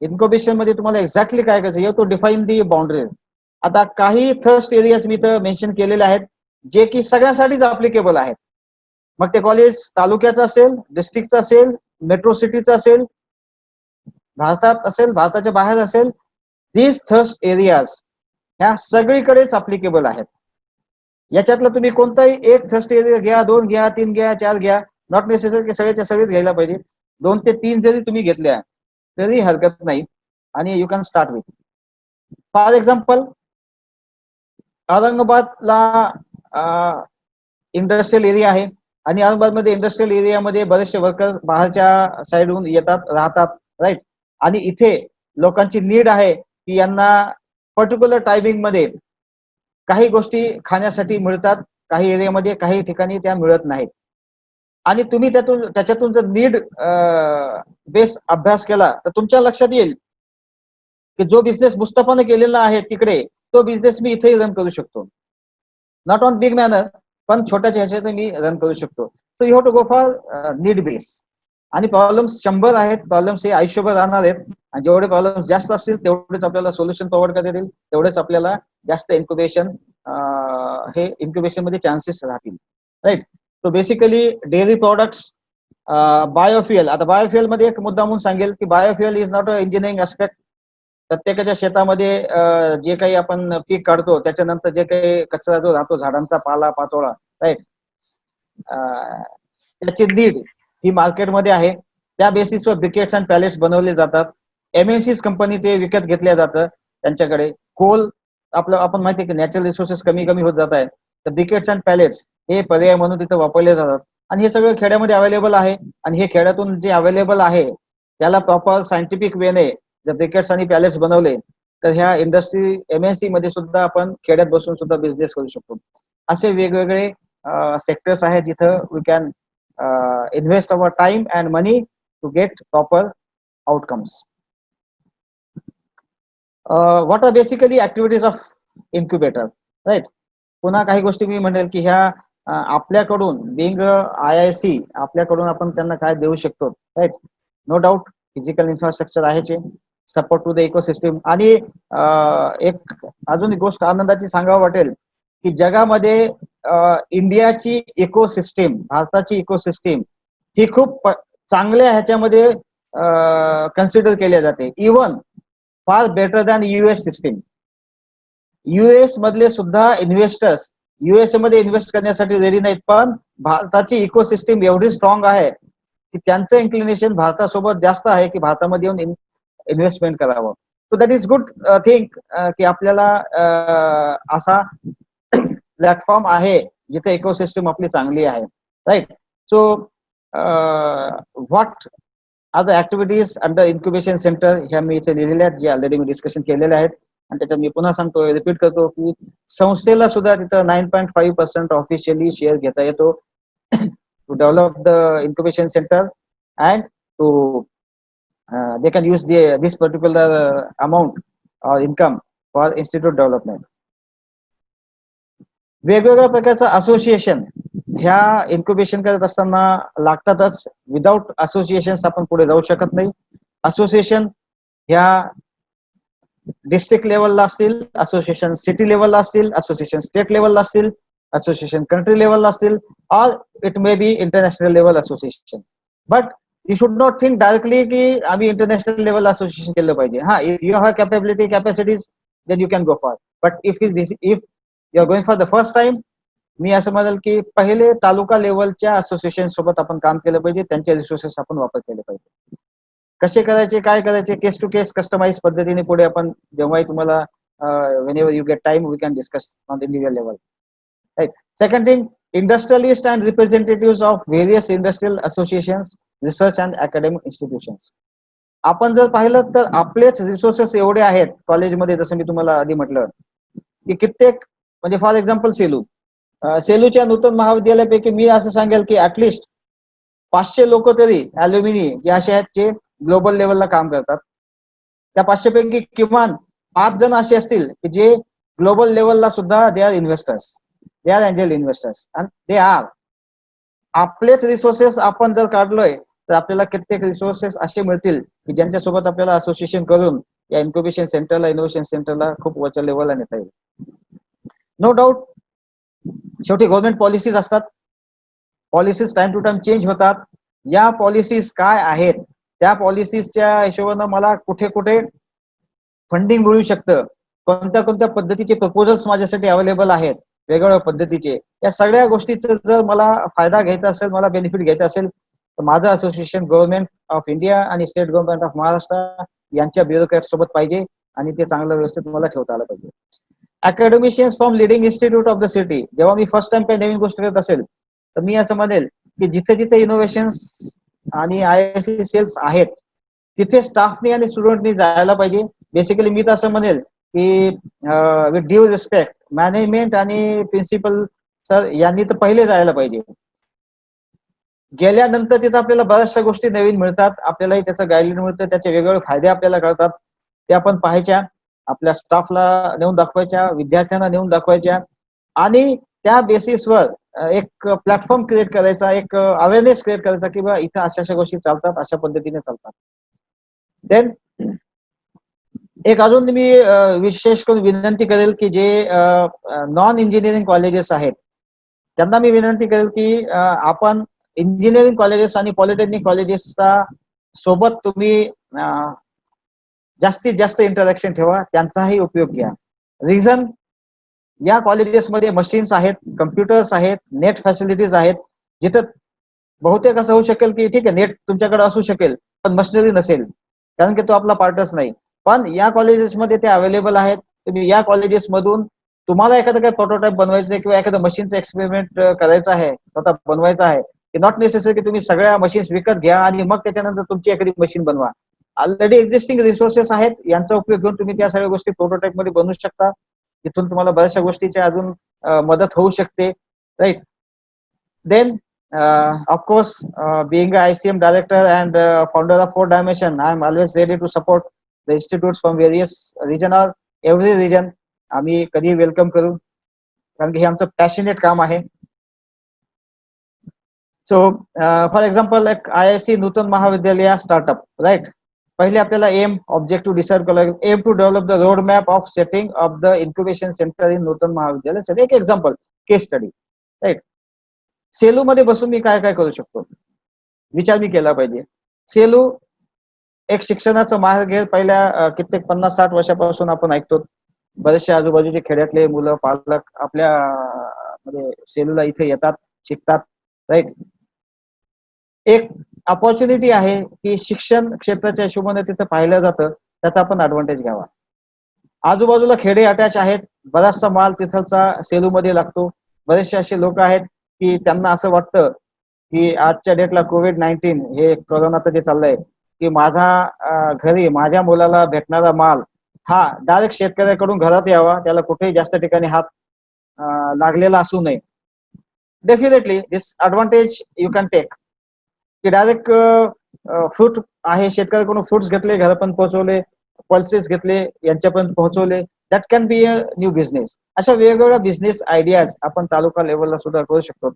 इन्क्युबेशन मध्ये तुम्हाला एक्झॅक्टली काय करायचं, you to define the boundaries. आता काही थर्स्ट एरियाज मी तर मेन्शन केलेले आहेत जे की सगळ्यांसाठीच अप्लिकेबल आहेत. मग ते कॉलेज तालुक्याचं असेल, डिस्ट्रिक्टचं असेल, मेट्रो सिटीचं असेल, भारतात असेल, भारताच्या बाहेर असेल, दीज थर्स्ट एरियाज ह्या सगळीकडेच अप्लिकेबल आहेत. याच्यातलं तुम्ही कोणताही एक थर्स्ट एरिया घ्या, 2 घ्या, 3 घ्या, 4 घ्या. नॉट नेसेसरी की सगळ्याच्या सगळेच घ्यायला पाहिजे. 2 ते 3 जरी तुम्ही घेतल्या तरी हरकत नाही आणि you can start with. For example, औरंगाबादला इंडस्ट्रियल एरिया आहे आणि औरंगाबादमध्ये इंडस्ट्रियल एरियामध्ये बरेचसे वर्कर बाहेरच्या साईडहून येतात, राहतात. राईट. आणि इथे लोकांची नीड आहे की यांना पर्टिक्युलर टायमिंग मध्ये काही गोष्टी खाण्यासाठी मिळतात, काही एरियामध्ये, काही ठिकाणी त्या मिळत नाहीत. आणि तुम्ही त्याच्यातून जर नीड बेस अभ्यास केला तर तुमच्या लक्षात येईल की जो बिझनेस मुस्तफाने केलेला आहे तिकडे, तो बिझनेस मी इथेही रन करू शकतो. नॉट ऑन बिग मॅनर, पण छोट्याच्या ह्याच्यात मी रन करू शकतो. So you have to go for need base. आणि प्रॉब्लेम्स 100 आहेत, प्रॉब्लेम्स हे आयुष्यभर राहणार आहेत. आणि जेवढे प्रॉब्लेम्स जास्त असतील तेवढेच आपल्याला सोल्युशन प्रोव्हाइड करता येईल, तेवढेच आपल्याला जास्त इन्क्युबेशन हे इन्क्युबेशन मध्ये चान्सेस राहतील. Right. So basically dairy products, biofuel. आता बायोफ्युएल मध्ये एक मुद्दा म्हणून सांगेल की biofuel is not a engineering aspect. प्रत्येकाच्या शेतामध्ये जे काही आपण पीक काढतो त्याच्यानंतर जे काही कचरा जो राहतो, झाडांचा पाला पाचोळा, राईट, त्याची नीड ही मार्केटमध्ये आहे. त्या बेसिसवर ब्रिकेट्स अँड पॅलेट्स बनवले जातात. एमएनसीज कंपनी ते विकत घेतल्या जातं त्यांच्याकडे. कोल आपलं आपण माहिती आहे की नॅचरल रिसोर्सेस कमी कमी होत जात आहे, तर ब्रिकेट्स अँड पॅलेट्स हे पर्याय म्हणून तिथे वापरले जातात. आणि हे सगळं खेड्यामध्ये अवेलेबल आहे. आणि हे खेड्यातून जे अवेलेबल आहे त्याला प्रॉपर सायंटिफिक वेने जर ब्रिकेट्स आणि पॅलेट्स बनवले तर ह्या इंडस्ट्री एमएनसी मध्ये सुद्धा आपण खेड्यात बसून सुद्धा बिझनेस करू शकतो. असे वेगवेगळे सेक्टर्स आहेत जिथं we can invest our time and money to get proper outcomes. What are basically activities of incubator. Right. पुन्हा काही गोष्टी मी म्हणेल की ह्या आपल्याकडून बिंग IIC आपल्याकडून आपण त्यांना काय देऊ शकतो. Right. No doubt physical infrastructure आहे, सपोर्ट टू द इकोसिस्टम. आणि एक अजून एक गोष्ट आनंदाची सांगावं वाटेल की जगामध्ये इंडियाची इकोसिस्टीम, भारताची इकोसिस्टीम ही खूप चांगल्या ह्याच्यामध्ये कन्सिडर केल्या जाते. Even far better than US system. US मधले सुद्धा इन्व्हेस्टर्स USA मध्ये इन्व्हेस्ट करण्यासाठी रेडी नाहीत, पण भारताची इकोसिस्टीम एवढी स्ट्रॉंग आहे की त्यांचं इन्क्लिनेशन भारतासोबत जास्त आहे की भारतामध्ये येऊन इन्व्हेस्टमेंट करावं. So that is good thing की आपल्याला असा प्लॅटफॉर्म आहे जिथे इकोसिस्टम आपली चांगली आहे. Right. So what are the activities under incubation centre ह्या मी इथे लिहिलेल्या आहेत, जे ऑलरेडी मी डिस्कशन केलेले आहेत. आणि त्याच्यात मी पुन्हा सांगतो, रिपीट करतो की संस्थेला सुद्धा तिथं 9.5% ऑफिशियली शेअर घेता येतो to develop the incubation centre and to they can use this particular amount or income for institute development. वेगवेगळ्या प्रकारचं असोसिएशन ह्या इन्क्युबेशन करत असताना लागतातच. विदाउट असोसिएशन आपण पुढे जाऊ शकत नाही. असोसिएशन ह्या डिस्ट्रिक्ट लेवलला असतील, असोसिएशन सिटी लेवलला असतील, असोसिएशन स्टेट लेवलला असतील, असोसिएशन कंट्री लेवलला असतील, और it may be international level association. But you should not think directly की आम्ही इंटरनॅशनल लेवल असोसिएशन केलं पाहिजे. हा, if you have capacities then you can go for. But if you are going for the first time मी असं म्हणेल की पहिले तालुका लेवलच्या असोसिएशन सोबत आपण काम केलं पाहिजे, त्यांचे रिसोर्सेस आपण वापर केले पाहिजे. कसे करायचे, काय करायचे, केस टू केस कस्टमाइज पद्धतीने पुढे आपण जेव्हाही तुम्हाला whenever you get time we can discuss on the individual level, right? Second thing, industrialists and representatives of various industrial associations, research and academic institutions. आपण जर पाहिलं तर आपलेच रिसोर्सेस एवढे आहेत कॉलेजमध्ये, जसं मी तुम्हाला आधी म्हटलं की कित्येक, म्हणजे फॉर एक्झाम्पल सेलूच्या नूतन महाविद्यालयापैकी मी असं सांगेल की ऍटलिस्ट 500 लोक तरी अल्युमिनी जे असे आहेत जे ग्लोबल लेवलला काम करतात. त्या 500 पैकी किमान 5 जण असे असतील की जे ग्लोबल लेवलला सुद्धा they are investors, they are angel investors, आणि दे आर आपलेच रिसोर्सेस आपण जर काढलोय तर आपल्याला कित्येक रिसोर्सेस असे मिळतील की ज्यांच्यासोबत आपल्याला असोसिएशन करून या इन्क्युबेशन सेंटरला, इनोव्हेशन सेंटरला खूप वरच्या लेवलला नेता येईल. नो डाऊट शेवटी गव्हर्नमेंट पॉलिसीज असतात, policies time to time change होतात. या पॉलिसीज काय आहेत, त्या पॉलिसीजच्या हिशोबानं मला कुठे कुठे फंडिंग मिळू शकतं, कोणत्या कोणत्या पद्धतीचे प्रपोजल्स माझ्यासाठी अवेलेबल आहेत वेगवेगळ्या पद्धतीचे, या सगळ्या गोष्टीचा जर मला फायदा घ्यायचा असेल, मला बेनिफिट घ्यायचा असेल, तर माझं असोसिएशन गव्हर्नमेंट ऑफ इंडिया आणि स्टेट गव्हर्नमेंट ऑफ महाराष्ट्र यांच्या ब्युरोक्रॅट सोबत पाहिजे आणि ते चांगलं व्यवस्थित मला ठेवता आलं पाहिजे. Academicians from leading institute of the city, जेव्हा मी फर्स्ट टाइम काही नवीन गोष्ट करत असेल तर मी असं म्हणेल की जिथे जिथे इनोव्हेशन्स आणि IISc सेल्स आहेत तिथे स्टाफनी आणि स्टुडंटनी जायला पाहिजे. बेसिकली मी तर असं म्हणेल की विथ ड्यू रिस्पेक्ट मॅनेजमेंट आणि प्रिन्सिपल सर यांनी तर पहिले जायला पाहिजे. गेल्यानंतर तिथं आपल्याला बऱ्याचशा गोष्टी नवीन मिळतात, आपल्यालाही त्याचं गाईडलाईन मिळतं, त्याचे वेगवेगळे फायदे आपल्याला कळतात, ते आपण पाहायच्या, आपल्या स्टाफला नेऊन दाखवायच्या, विद्यार्थ्यांना नेऊन दाखवायच्या, आणि त्या बेसिसवर एक प्लॅटफॉर्म क्रिएट करायचा, एक अवेअरनेस क्रिएट करायचा की बा इथं अशा अशा गोष्टी चालतात, अशा पद्धतीने चालतात. देन एक अजून मी विशेष करून विनंती करेल की जे नॉन इंजिनिअरिंग कॉलेजेस आहेत त्यांना मी विनंती करेल की आपण इंजिनिअरिंग कॉलेजेस आणि पॉलिटेक्निक कॉलेजेसचा सोबत तुम्ही जास्तीत जास्त इंटरॅक्शन ठेवा, त्यांचाही उपयोग घ्या. रिझन, या कॉलेजेसमध्ये मशीन्स आहेत, कम्प्युटर्स आहेत, नेट फॅसिलिटीज आहेत, जिथं बहुतेक असं होऊ शकेल की ठीक आहे नेट तुमच्याकडे असू शकेल पण मशिनरी नसेल, कारण की तो आपला पार्टच नाही. पण या कॉलेजेसमध्ये ते अवेलेबल आहेत. तुम्ही या कॉलेजेसमधून तुम्हाला एखादं काही प्रोटोटाईप बनवायचं आहे किंवा एखादं मशीनचं एक्सपेरिमेंट करायचं आहे, स्वतः बनवायचं आहे, की नॉट नेसेसरी की तुम्ही सगळ्या मशीन्स विकत घ्या आणि मग त्याच्यानंतर तुमची एखादी मशीन बनवा. ऑलरेडी एक्झिस्टिंग रिसोर्सेस आहेत, यांचा उपयोग घेऊन तुम्ही त्या सगळ्या गोष्टी प्रोटोटाईप मध्ये बनवू शकता. तिथून तुम्हाला बऱ्याचशा गोष्टीची अजून मदत होऊ शकते, right. Then, of course, being a ICM director and founder of 4Dimension, I am always ready to support the institutes from various region or every region. आम्ही कधी वेलकम करू, कारण की हे आमचं पॅशनेट काम आहे. सो फॉर एक्झाम्पल एक IISc नूतन महाविद्यालय स्टार्टअप, राईट. पहिले आपल्याला एम ऑब्जेक्टिव्ह डिसाइड करावं लागेल. Aim to develop the road map of setting of the incubation centre in Nutan Mahavidyalaya. एक example case study, right. Selu मध्ये बसून मी काय काय करू शकतो, विचार मी केला पाहिजे. सेलू एक शिक्षणाचं मार्ग आहे. पहिल्या कित्येक 50-60 वर्षापासून आपण ऐकतो, बरेचसे आजूबाजूचे खेड्यातले मुलं पालक आपल्या म्हणजे सेलूला इथे येतात, शिकतात, राईट. एक अपॉर्च्युनिटी आहे की शिक्षण क्षेत्राच्या हिशोबाने तिथं पाहिलं जातं, त्याचा आपण ऍडव्हान्टेज घ्यावा. आजूबाजूला खेडे अटॅच आहेत, बराचसा माल तिथलचा सेलूमध्ये लागतो. बरेचसे असे लोक आहेत की त्यांना असं वाटतं की आजच्या डेटला COVID-19 हे कोरोनाचं जे चाललंय की माझा घरी माझ्या मुलाला भेटणारा माल हा डायरेक्ट शेतकऱ्याकडून घरात यावा, त्याला कुठेही जास्त ठिकाणी हात लागलेला असू नये. Definitely this advantage you can take, की डायरेक्ट फ्रूट आहे, शेतकऱ्याकडून फ्रुट्स घेतले, घरापर्यंत पोहोचवले, पल्सेस घेतले, यांच्यापर्यंत पोहोचवले, that can be a new business. अशा वेगवेगळ्या बिझनेस आयडियाज आपण तालुका लेवलला सुद्धा करू शकतो.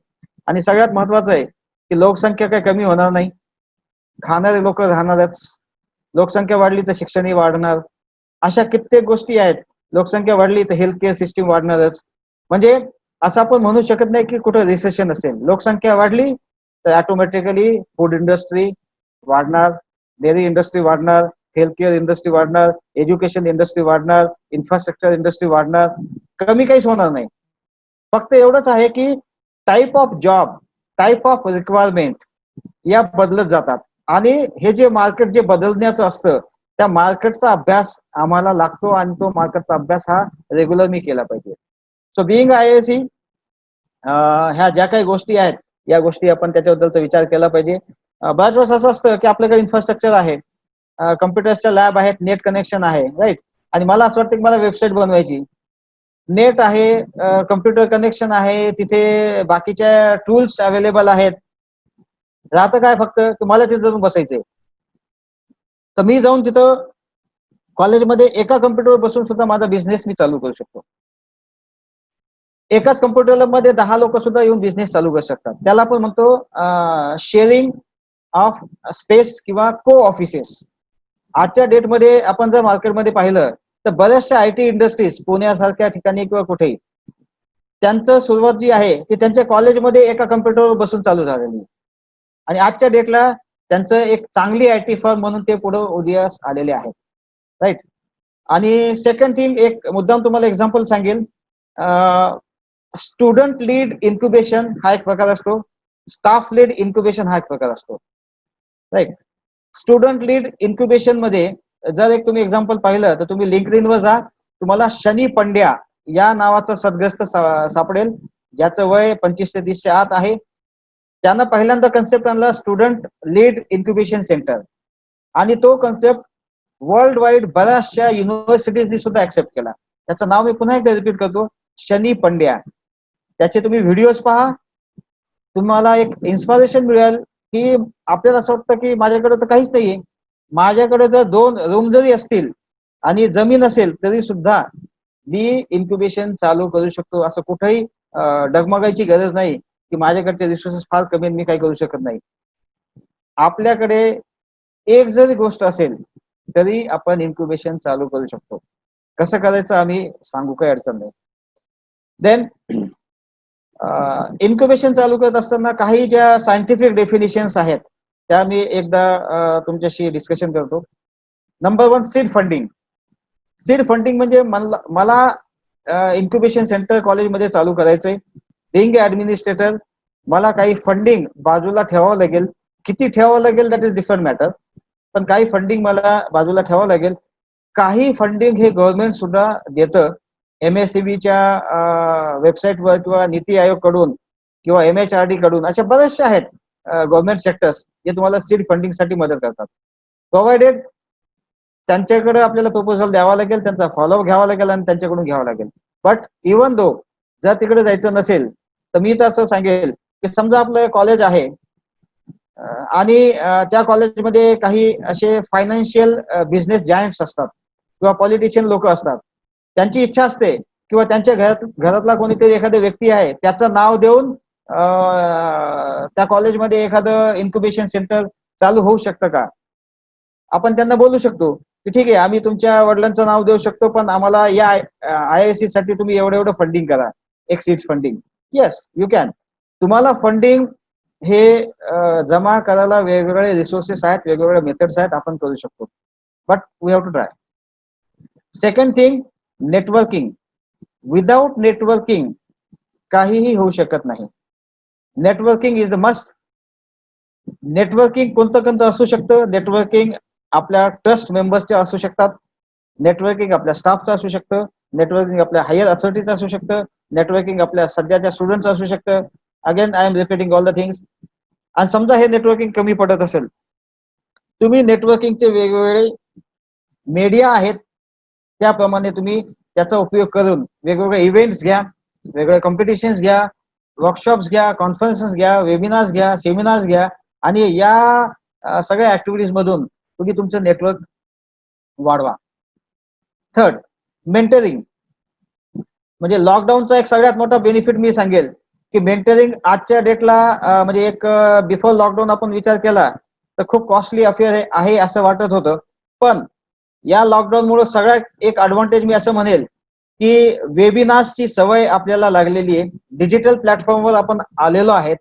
आणि सगळ्यात महत्वाचं आहे की लोकसंख्या काही कमी होणार नाही, खाणारे लोक राहणारच, लोकसंख्या वाढली तर शिक्षणही वाढणार, अशा कित्येक गोष्टी आहेत. लोकसंख्या वाढली तर हेल्थ केअर सिस्टीम वाढणारच. म्हणजे असं आपण म्हणू शकत नाही की कुठं रिसेशन असेल. लोकसंख्या वाढली तर ऑटोमॅटिकली फूड इंडस्ट्री वाढणार, डेअरी इंडस्ट्री वाढणार, हेल्थ केअर इंडस्ट्री वाढणार, एज्युकेशन इंडस्ट्री वाढणार, इन्फ्रास्ट्रक्चर इंडस्ट्री वाढणार, कमी काहीच होणार नाही. फक्त एवढंच आहे की type of job, type of requirement या बदलत जातात आणि हे जे मार्केट जे बदलण्याचं असतं त्या मार्केटचा अभ्यास आम्हाला लागतो आणि तो मार्केटचा अभ्यास हा रेग्युलर मी केला पाहिजे. सो बिईंग IAC ह्या ज्या काही गोष्टी आहेत या गोष्टी आपण त्याच्याबद्दलचा विचार केला पाहिजे. बऱ्याच वेळेस असं असतं की आपल्याकडे इन्फ्रास्ट्रक्चर आहे, कम्प्युटर्सच्या लॅब आहेत, नेट कनेक्शन आहे, राईट, आणि मला असं वाटतं की मला वेबसाईट बनवायची, नेट आहे, कम्प्युटर कनेक्शन आहे, तिथे बाकीच्या टूल्स अवेलेबल आहेत, राहतं काय फक्त की मला तिथे जाऊन बसायचंय. तर मी जाऊन तिथं कॉलेजमध्ये एका कम्प्युटरवर बसून सुद्धा माझा बिझनेस मी चालू करू शकतो. एकाच कम्प्युटर मध्ये 10 लोक सुद्धा येऊन बिझनेस चालू करू शकतात. त्याला आपण म्हणतो शेअरिंग ऑफ स्पेस किंवा को ऑफिसेस. आजच्या डेटमध्ये आपण जर मार्केटमध्ये पाहिलं तर बऱ्याचशा IT इंडस्ट्रीज पुण्यासारख्या ठिकाणी किंवा कुठेही त्यांचं सुरुवात जी आहे ती त्यांच्या कॉलेजमध्ये एका कम्प्युटरवर बसून चालू झालेली आहे आणि आजच्या डेटला त्यांचं एक चांगली IT फर्म म्हणून ते पुढे उदयास आलेले आहेत, राईट. आणि सेकंड थिंग, एक मुद्दाम तुम्हाला एक्झाम्पल सांगेल, स्टुडंट लीड इन्क्युबेशन हा एक प्रकार असतो, स्टाफ लीड इन्क्युबेशन हा एक प्रकार असतो, राईट. स्टुडंट लीड इन्क्युबेशन मध्ये जर एक तुम्ही एक्झाम्पल पाहिलं तर तुम्ही लिंक्डइनवर जा, तुम्हाला शनी पंड्या या नावाचा सदग्रस्त सापडेल, ज्याचं वय 25 ते 30 आत आहे. त्यानं पहिल्यांदा कन्सेप्ट आणला स्टुडंट लीड इन्क्युबेशन सेंटर आणि तो कन्सेप्ट वर्ल्ड वाईड बऱ्याचशा युनिव्हर्सिटीजनी सुद्धा ऍक्सेप्ट केला. त्याचं नाव मी पुन्हा एकदा रिपीट करतो, शनी पंड्या. त्याचे तुम्ही व्हिडिओज पहा, तुम्हाला एक इन्स्पिरेशन मिळेल की आपल्याला असं वाटतं की माझ्याकडे तर काहीच नाहीये, माझ्याकडे जर 2 रूम जरी असतील आणि जमीन असेल तरी सुद्धा मी इन्क्युबेशन चालू करू शकतो. असं कुठेही डगमगायची गरज नाही की माझ्याकडचे रिसोर्सेस फार कमी मी काही करू शकत नाही. आपल्याकडे एक जरी गोष्ट असेल तरी आपण इन्क्युबेशन चालू करू शकतो. कसं करायचं आम्ही सांगू, काही अडचण नाही. देन इन्क्युबेशन चालू करत असताना काही ज्या सायंटिफिक डेफिनेशन्स आहेत त्या मी एकदा तुमच्याशी डिस्कशन करतो. Number 1, seed funding. Seed funding म्हणजे मला इन्क्युबेशन सेंटर कॉलेजमध्ये चालू करायचंय, बिंग ऍडमिनिस्ट्रेटर, मला काही फंडिंग बाजूला ठेवावं लागेल. किती ठेवावं लागेल दॅट इज डिफरंट मॅटर, पण काही फंडिंग मला बाजूला ठेवावं लागेल. काही फंडिंग हे गव्हर्नमेंट सुद्धा देतं, MSCBच्या वेबसाईटवर किंवा नीती आयोग कडून किंवा MHRD कडून, अशा बरेचशा आहेत गव्हर्नमेंट सेक्टर्स जे तुम्हाला सीड फंडिंगसाठी मदत करतात. प्रोव्हाइडेड त्यांच्याकडे आपल्याला प्रपोजल द्यावा लागेल, त्यांचा फॉलोअप घ्यावा लागेल आणि त्यांच्याकडून घ्यावा लागेल. बट इवन दो जर तिकडे जायचं नसेल तर मी तर असं सांगेल की समजा आपलं कॉलेज आहे आणि त्या कॉलेजमध्ये काही असे फायनान्शियल बिझनेस जायंट्स असतात किंवा पॉलिटिशियन लोक असतात, त्यांची इच्छा असते किंवा त्यांच्या घरातला कोणीतरी एखादा व्यक्ती आहे त्याचं नाव देऊन त्या कॉलेजमध्ये एखादं इन्क्युबेशन सेंटर चालू होऊ शकतं का. आपण त्यांना बोलू शकतो की ठीक आहे, आम्ही तुमच्या वडिलांचं नाव देऊ शकतो, पण आम्हाला या IISc साठी तुम्ही एवढं एवढं फंडिंग करा, एक seeds funding. Yes, you can. तुम्हाला फंडिंग हे जमा करायला वेगवेगळे रिसोर्सेस आहेत, वेगवेगळे मेथड्स आहेत, आपण करू शकतो, but we have to try. Second thing, networking. Without networking काहीही होऊ शकत नाही. Networking is the must. Networking कोणतं कोणतं असू शकतं. नेटवर्किंग आपल्या ट्रस्ट मेंबर्सचे असू शकतात, नेटवर्किंग आपल्या स्टाफचं असू शकतं, नेटवर्किंग आपल्या हायर अथॉरिटीचं असू शकतं, नेटवर्किंग आपल्या सध्याच्या स्टुडंटचं असू शकतं. Again I am repeating all the things. आणि समजा हे नेटवर्किंग कमी पडत असेल, तुम्ही नेटवर्किंगचे वेगवेगळे मीडिया आहेत त्याप्रमाणे तुम्ही त्याचा उपयोग करून वेगवेगळे इव्हेंट्स घ्या, वेगवेगळे कॉम्पिटिशन्स घ्या, वर्कशॉप्स घ्या, कॉन्फरन्सेस घ्या, वेबिनार्स घ्या, सेमिनार्स घ्या आणि या सगळ्या ऍक्टिव्हिटीज मधून तुम्ही तुमचं नेटवर्क वाढवा. Third, mentoring. म्हणजे लॉकडाऊनचा एक सगळ्यात मोठा बेनिफिट मी सांगेल की मेंटरिंग आजच्या डेटला म्हणजे एक बिफोर लॉकडाऊन आपण विचार केला तर खूप कॉस्टली अफेअर आहे असं वाटत होतं, पण या लॉकडाऊन मुळे सगळ्यात एक ऍडव्हान्टेज मी असं म्हणेल की वेबिनार्सची सवय आपल्याला लागलेली आहे, डिजिटल प्लॅटफॉर्मवर आपण आलेलो आहेत,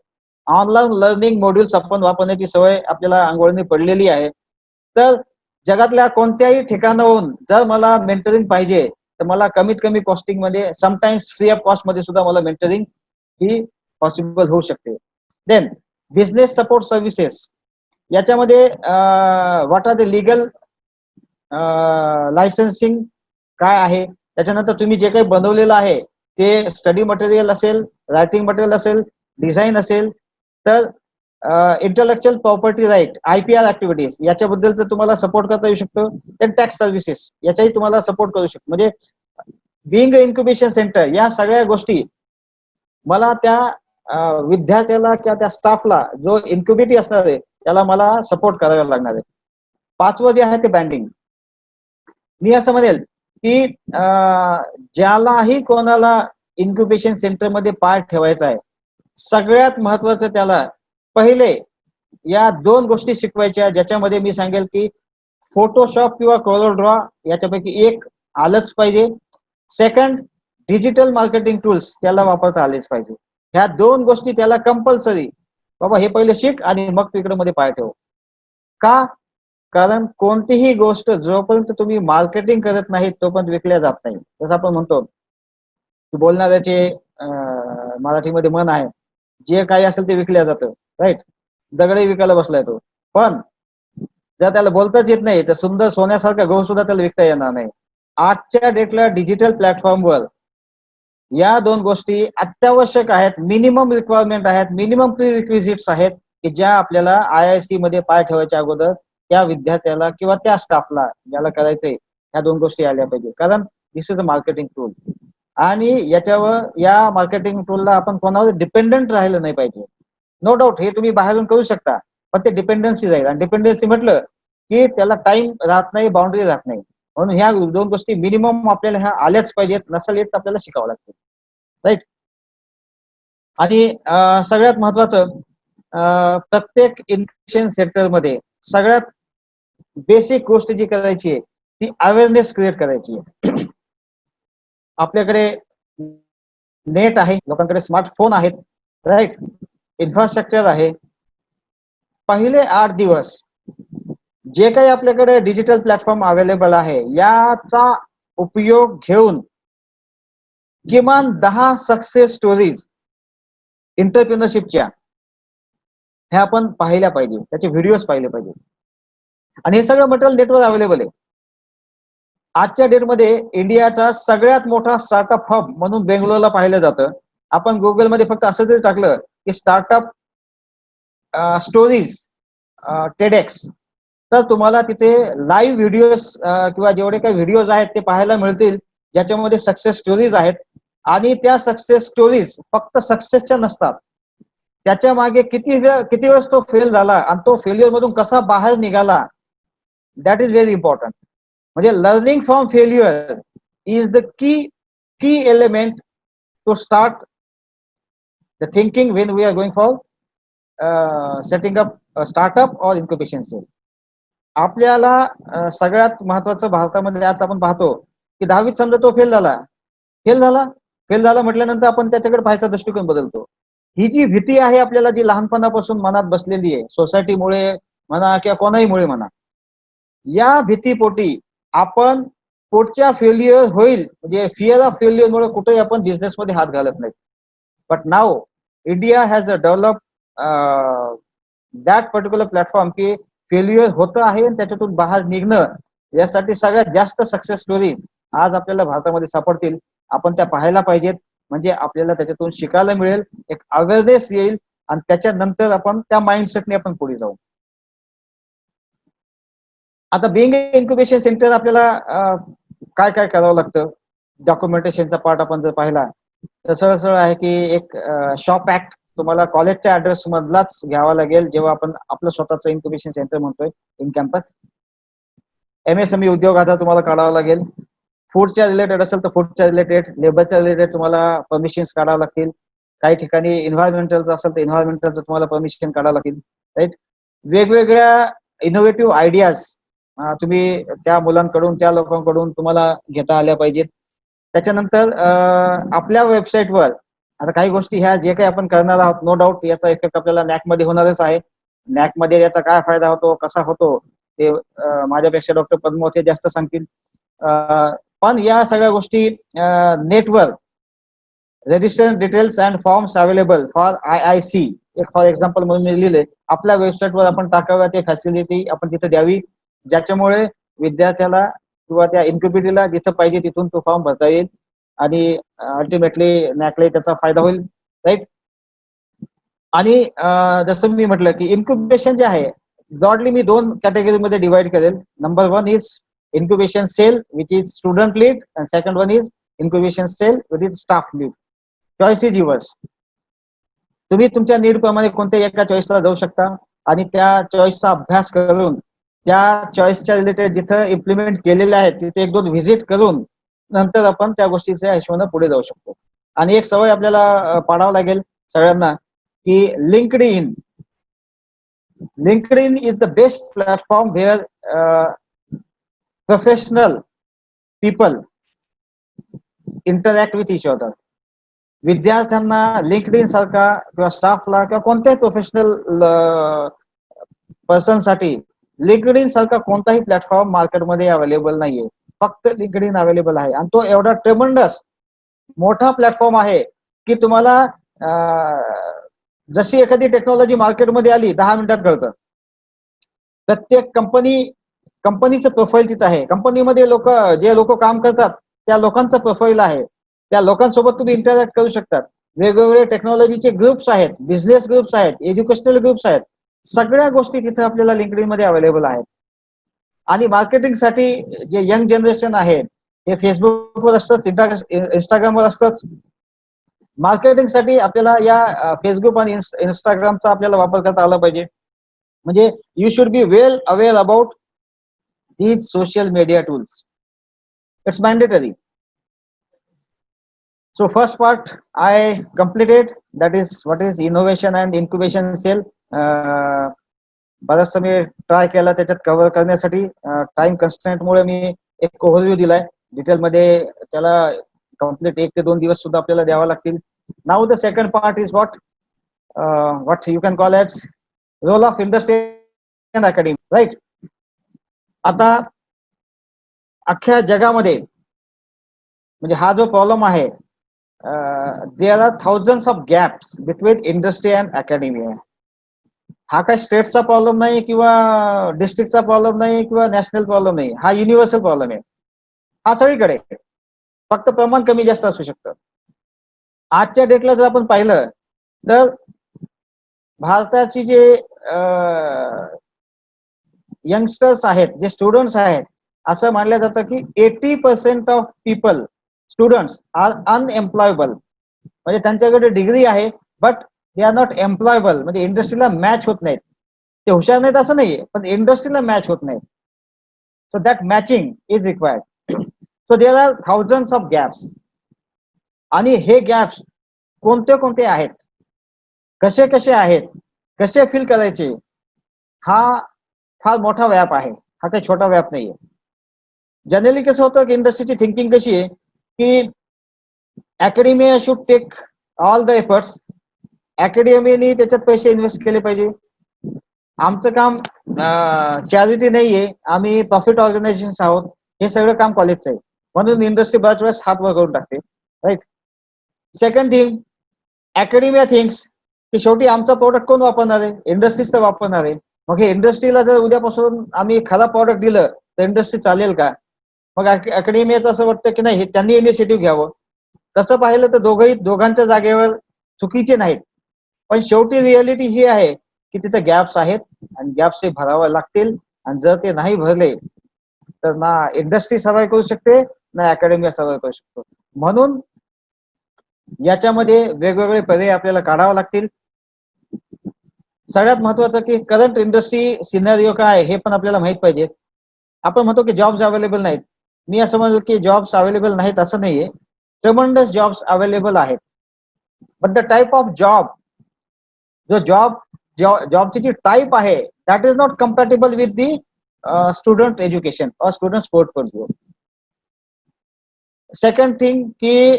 ऑनलाईन लर्निंग मॉड्यूल्स आपण वापरण्याची सवय आपल्याला अंघोळणी पडलेली आहे. तर जगातल्या कोणत्याही ठिकाणाहून जर मला मेंटरिंग पाहिजे तर मला कमीत कमी कॉस्टिंग मध्ये समटाइम्स फ्री ऑफ कॉस्ट मध्ये सुद्धा मला मेंटरिंग ही पॉसिबल होऊ शकते. देन बिझनेस सपोर्ट सर्व्हिसेस, याच्यामध्ये what are the legal licensing काय आहे, त्याच्यानंतर तुम्ही जे काही बनवलेलं आहे ते स्टडी मटेरियल असेल, रायटिंग मटेरियल असेल, डिझाईन असेल, तर intellectual property right, IPR activities याच्याबद्दलचं तुम्हाला सपोर्ट करता येऊ शकतो. देन टॅक्स सर्व्हिसेस याच्याही तुम्हाला सपोर्ट करू शकतो. म्हणजे बिंग इन्क्युबेशन सेंटर या सगळ्या गोष्टी मला त्या विद्यार्थ्याला किंवा त्या स्टाफला जो इन्क्युबेटी असणार आहे त्याला मला सपोर्ट करायला लागणार आहे. पाचवं जे आहे ते ब्रँडिंग. मी असं म्हणेल की ज्यालाही कोणाला इन्क्युबेशन सेंटरमध्ये पाय ठेवायचा आहे, सगळ्यात महत्वाचं त्याला पहिले या 2 गोष्टी शिकवायच्या, ज्याच्यामध्ये मी सांगेल की फोटोशॉप किंवा कलर ड्रॉ याच्यापैकी एक आलंच पाहिजे. सेकंड, डिजिटल मार्केटिंग टूल्स त्याला वापरता आलेच पाहिजे. ह्या 2 गोष्टी त्याला कंपल्सरी, बाबा हे पहिले शिक आणि मग तिकडे मध्ये पाय ठेव. का? कारण कोणतीही गोष्ट जोपर्यंत तुम्ही मार्केटिंग करत नाही तोपर्यंत विकल्या जात नाही. जसं आपण म्हणतो की बोलणाऱ्याचे मराठीमध्ये म्हण आहे, जे काही असेल ते विकल्या जातं, राईट. दगडही विकायला बसलाय तो, पण जर त्याला बोलताच येत नाही तर सुंदर सोन्यासारखा गहू सुद्धा त्याला विकता येणार नाही. आजच्या डेटला डिजिटल प्लॅटफॉर्मवर या 2 गोष्टी अत्यावश्यक आहेत, मिनिमम रिक्वायरमेंट आहेत, मिनिमम प्री रिक्विजिट्स आहेत की ज्या आपल्याला IIC मध्ये पाय ठेवायच्या अगोदर त्या विद्यार्थ्याला किंवा त्या स्टाफला ज्याला करायचंय ह्या 2 गोष्टी आल्या पाहिजे. कारण दिस इज अ मार्केटिंग टूल आणि याच्यावर या मार्केटिंग टूलला आपण कोणावर डिपेंडंट राहिलं नाही पाहिजे. नो डाऊट हे तुम्ही बाहेरून करू शकता, पण ते डिपेंडन्सी जाईल आणि डिपेंडन्सी म्हटलं की त्याला टाइम राहत नाही, बाउंड्री राहत नाही. म्हणून ह्या 2 गोष्टी मिनिमम आपल्याला ह्या आल्याच पाहिजेत, नसेल येत आपल्याला शिकावं लागतं, राईट. आणि सगळ्यात महत्वाचं प्रत्येक इन्क्युबेशन सेंटरमध्ये सगळ्यात बेसिक गोष्ट जी करायची आहे ती अवेअरनेस क्रिएट करायची आहे. आपल्याकडे नेट आहे, लोकांकडे स्मार्टफोन आहेत, राईट, इन्फ्रास्ट्रक्चर आहे. पहिले 8 दिवस जे काही आपल्याकडे डिजिटल प्लॅटफॉर्म अवेलेबल आहे याचा उपयोग घेऊन किमान 10 सक्सेस स्टोरीज एंटरप्रेन्योरशिपच्या ह्या आपण पाहिल्या पाहिजे, त्याचे व्हिडिओज पाहिले पाहिजे. आणि हे सगळं मटेरियल नेटवर अवेलेबल आहे. आजच्या डेटमध्ये इंडियाचा सगळ्यात मोठा स्टार्टअप हब म्हणून बेंगलोरला पाहिलं जातं. आपण गुगलमध्ये फक्त असं जरी टाकलं की स्टार्टअप स्टोरीज टेडेक्स, तर तुम्हाला तिथे लाईव्ह व्हिडिओज किंवा जेवढे काही व्हिडिओज आहेत ते पाहायला मिळतील, ज्याच्यामध्ये सक्सेस स्टोरीज आहेत. आणि त्या सक्सेस स्टोरीज फक्त सक्सेसच्या नसतात, त्याच्या मागे किती वेळेस तो फेल झाला आणि तो फेल्युअर मधून कसा बाहेर निघाला, दॅट इज व्हेरी इम्पॉर्टंट. म्हणजे learning from failure is the key element to start the thinking when we are going for setting up startup और इन्क्युबेशन सेल. आपल्याला सगळ्यात महत्वाचं भारतामध्ये आज आपण पाहतो की 10वीत समजा तो फेल झाला म्हटल्यानंतर आपण त्याच्याकडे पाहायचा दृष्टिकोन बदलतो. ही जी भीती आहे आपल्याला, जी लहानपणापासून मनात बसलेली आहे, सोसायटीमुळे म्हणा किंवा कोणाहीमुळे म्हणा, या भीतीपोटी आपण पुढच्या फेल्युअर होईल म्हणजे फिअर ऑफ फेल्युअर मुळे कुठेही आपण बिझनेसमध्ये हात घालत नाही. But now India has a develop that particular platform की फेल्युअर होतं आहे आणि त्याच्यातून बाहेर निघणं, यासाठी सगळ्यात जास्त सक्सेस स्टोरी आज आपल्याला भारतामध्ये सापडतील. आपण त्या पाहायला पाहिजेत, म्हणजे आपल्याला त्याच्यातून शिकायला मिळेल, एक अवेअरनेस येईल आणि त्याच्यानंतर आपण त्या माइंडसेटने आपण पुढे जाऊ. आता बिंग इन्क्युबेशन सेंटर आपल्याला काय काय करावं लागतं, डॉक्युमेंटेशनचा पार्ट आपण जर पाहिला तर सरळ आहे की एक शॉप ऍक्ट तुम्हाला कॉलेजच्या ऍड्रेस मधलाच घ्यावा लागेल जेव्हा आपण आपलं स्वतःचं इन्क्युबेशन सेंटर म्हणतोय इन कॅम्पस. MSME उद्योगाचा तुम्हाला काढावा लागेल. फूडच्या रिलेटेड असेल तर फूडच्या रिलेटेड, लेबरच्या रिलेटेड तुम्हाला परमिशन्स काढावं लागतील. काही ठिकाणी इन्व्हायरमेंटलचं असेल तर इन्व्हायरमेंटलचं तुम्हाला परमिशन काढावं लागतील, राईट. वेगवेगळ्या इनोव्हेटिव्ह आयडियाज तुम्ही त्या मुलांकडून त्या लोकांकडून तुम्हाला घेता आल्या पाहिजेत. त्याच्यानंतर आपल्या वेबसाईटवर आता काही गोष्टी ह्या जे काही आपण करणार आहोत, नो डाऊट याचा इफेक्ट आपल्याला नॅक मध्ये होणारच आहे. नॅक मध्ये याचा काय फायदा होतो, कसा होतो ते माझ्यापेक्षा डॉक्टर पद्मावत हे जास्त सांगतील. पण या सगळ्या गोष्टी नेटवर registration details and forms available for IIC एक फॉर एक्झाम्पल म्हणून मी लिहिले आपल्या वेबसाईटवर आपण टाकाव्या ते फॅसिलिटी आपण तिथे द्यावी ज्याच्यामुळे विद्यार्थ्याला किंवा त्या इन्क्युबेटरला जिथं पाहिजे तिथून तो फॉर्म भरता येईल आणि अल्टिमेटली नॅकले त्याचा फायदा होईल राईट. आणि जसं मी म्हटलं की इन्क्युबेशन जे आहे ब्रॉडली मी 2 कॅटेगरीमध्ये डिवाइड करेल. Number 1 is incubation cell which is student lead and second one is incubation cell which is staff lead. Choice is yours. तुम्ही तुमच्या नीड प्रमाणे कोणत्या एका चॉईसला जाऊ शकता आणि त्या चॉईसचा अभ्यास करून त्या चॉईसच्या रिलेटेड जिथं इम्प्लिमेंट केलेले आहेत तिथे 1-2 व्हिजिट करून नंतर आपण त्या गोष्टीच्या हिशोबाने पुढे जाऊ शकतो. आणि एक सवय आपल्याला पाडावं लागेल सगळ्यांना की LinkedIn is the best platform where professional people interact with each other. विद्यार्थ्यांना लिंक्डइन सारखा किंवा स्टाफला किंवा कोणत्याही प्रोफेशनल पर्सनसाठी लिंक्डइन सारखा कोणताही प्लॅटफॉर्म मार्केटमध्ये अवेलेबल नाहीये. फक्त लिंक्डइन अवेलेबल आहे आणि तो एवढा ट्रेमंडस मोठा प्लॅटफॉर्म आहे की तुम्हाला जशी एखादी टेक्नॉलॉजी मार्केटमध्ये आली 10 मिनिटात कळतं. प्रत्येक कंपनीचं प्रोफाईल तिथं आहे. कंपनीमध्ये जे लोक काम करतात त्या लोकांचं प्रोफाईल आहे. त्या लोकांसोबत तुम्ही इंटरॅक्ट करू शकतात. वेगवेगळे टेक्नॉलॉजीचे ग्रुप्स आहेत, बिझनेस ग्रुप्स आहेत, एज्युकेशनल ग्रुप्स आहेत. सगळ्या गोष्टी तिथे आपल्याला लिंक्डइन मध्ये अवेलेबल आहेत. आणि मार्केटिंगसाठी जे यंग जनरेशन आहे हे फेसबुकवर असतंच, इंस्टाग्रामवर असतंच. मार्केटिंगसाठी आपल्याला या फेसबुक आणि इंस्टाग्रामचा आपल्याला वापर करता आला पाहिजे. म्हणजे you should be well aware about these social media tools. It's mandatory. So first part I completed, that is what is innovation and incubation cell. बराचसा मी ट्राय केला त्याच्यात कव्हर करण्यासाठी. टाइम कन्स्ट्रेंट मुळे मी एक ओव्हरव्ह्यू दिलाय. डिटेलमध्ये त्याला कम्प्लीट 1 ते 2 दिवस सुद्धा आपल्याला द्यावा लागतील. Now the second part is what you can call as role of industry and academy, right? आता अख्ख्या जगामध्ये म्हणजे हा जो प्रॉब्लेम आहे there are thousands of gaps between industry and academy आहे. हा काही स्टेटचा प्रॉब्लेम नाही किंवा डिस्ट्रिक्टचा प्रॉब्लेम नाही किंवा नॅशनल प्रॉब्लेम नाही. हा युनिव्हर्सल प्रॉब्लेम आहे. हा सगळीकडे फक्त प्रमाण कमी जास्त असू शकतं. आजच्या डेटला जर आपण पाहिलं तर भारताची जे यंगस्टर्स आहेत, जे स्टुडंट्स आहेत, असं मानलं जातं की 80% of people students are unemployable. म्हणजे त्यांच्याकडे डिग्री आहे but they are not employable. म्हणजे इंडस्ट्रीला मॅच होत नाहीत. ते हुशार नाहीत असं नाहीये पण इंडस्ट्रीला मॅच होत नाहीत. So that matching is required. So there are thousands of gaps. आणि हे गॅप्स कोणते कोणते आहेत, कसे कसे आहेत, कसे फिल करायचे, हा फार मोठा व्याप आहे. हा काही छोटा व्याप नाहीये. जनरली कसं होतं की इंडस्ट्रीची थिंकिंग कशी आहे की academia should take all the efforts. अकॅडमीने त्याच्यात पैसे इन्व्हेस्ट केले पाहिजे. आमचं काम चॅरिटी नाहीये, आम्ही प्रॉफिट ऑर्गनायझेशन आहोत. हे सगळं काम कॉलेजचं आहे. म्हणून इंडस्ट्री बऱ्याच वेळेस हात वर करून टाकते, राईट. सेकंड थिंग, अकॅडमिया थिंग्स की शेवटी आमचा प्रोडक्ट कोण वापरणार आहे? इंडस्ट्रीज तर वापरणार आहे. मग हे इंडस्ट्रीला जर उद्यापासून आम्ही खराब प्रॉडक्ट दिलं तर इंडस्ट्री चालेल का? मग अकॅडमियाचं असं वाटतं की नाही त्यांनी इनिशिएटिव्ह घ्यावं. तसं पाहिलं तर दोघांच्या जागेवर चुकीचे नाहीत. पण शेवटी रियालिटी ही आहे की तिथे गॅप्स आहेत आणि गॅप्स हे भरावे लागतील. आणि जर ते नाही भरले तर ना इंडस्ट्री सर्वाइव्ह करू शकते ना अकॅडमिया सर्वाइव्ह करू शकतो. म्हणून याच्यामध्ये वेगवेगळे पर्याय आपल्याला काढावे लागतील. सगळ्यात महत्वाचं की करंट इंडस्ट्री सिनारिओ काय हे पण आपल्याला माहित पाहिजे. आपण म्हणतो की जॉब्स अवेलेबल नाहीत. मी असं म्हणतो की जॉब्स अवेलेबल नाहीत असं नाहीये. ट्रेमंडस जॉब्स अवेलेबल आहेत. But the type of job, जो जॉबची जी टाइप आहे that is not compatible with the student education और स्टुडंट पोर्टफोलिओ. सेकंड थिंग की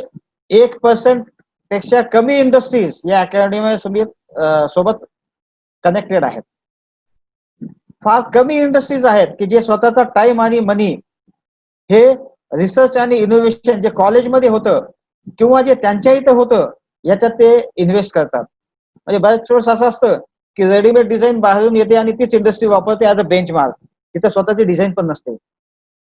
1% पेक्षा कमी इंडस्ट्रीज या अकॅडमी सोबत कनेक्टेड आहेत. फार कमी इंडस्ट्रीज आहेत की जे स्वतःचा टाइम आणि मनी हे रिसर्च आणि इनोव्हेशन जे कॉलेजमध्ये होतं किंवा जे त्यांच्या इथं होतं याच्यात ते इन्व्हेस्ट करतात. म्हणजे बऱ्याच वेळेस असं असतं की रेडीमेड डिझाईन बाहेरून येते आणि तीच इंडस्ट्री वापरते ऍज अ बेंच मार्क. तिथं स्वतःची डिझाईन पण नसते.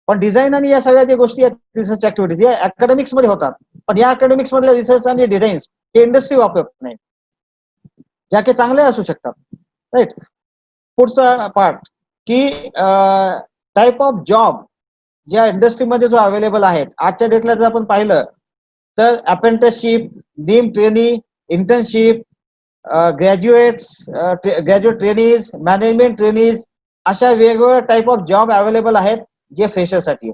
पण डिझाईन आणि या सगळ्या ज्या गोष्टी आहेत रिसर्च ऍक्टिव्हिटीज या अकॅडमिक्स मध्ये होतात. पण या अकॅडमिक्स मधल्या रिसर्च आणि डिझाईन्स हे इंडस्ट्री वापरत नाही, ज्या की चांगल्या असू शकतात. राईट. पुढचा पार्ट की टाईप ऑफ जॉब ज्या इंडस्ट्रीमध्ये जो अवेलेबल आहेत आजच्या डेटला जर आपण पाहिलं तर apprenticeship, deem trainee, internship, graduate trainees, management trainees अशा वेगवेगळ्या टाईप ऑफ जॉब अवेलेबल आहेत जे फ्रेशरसाठी.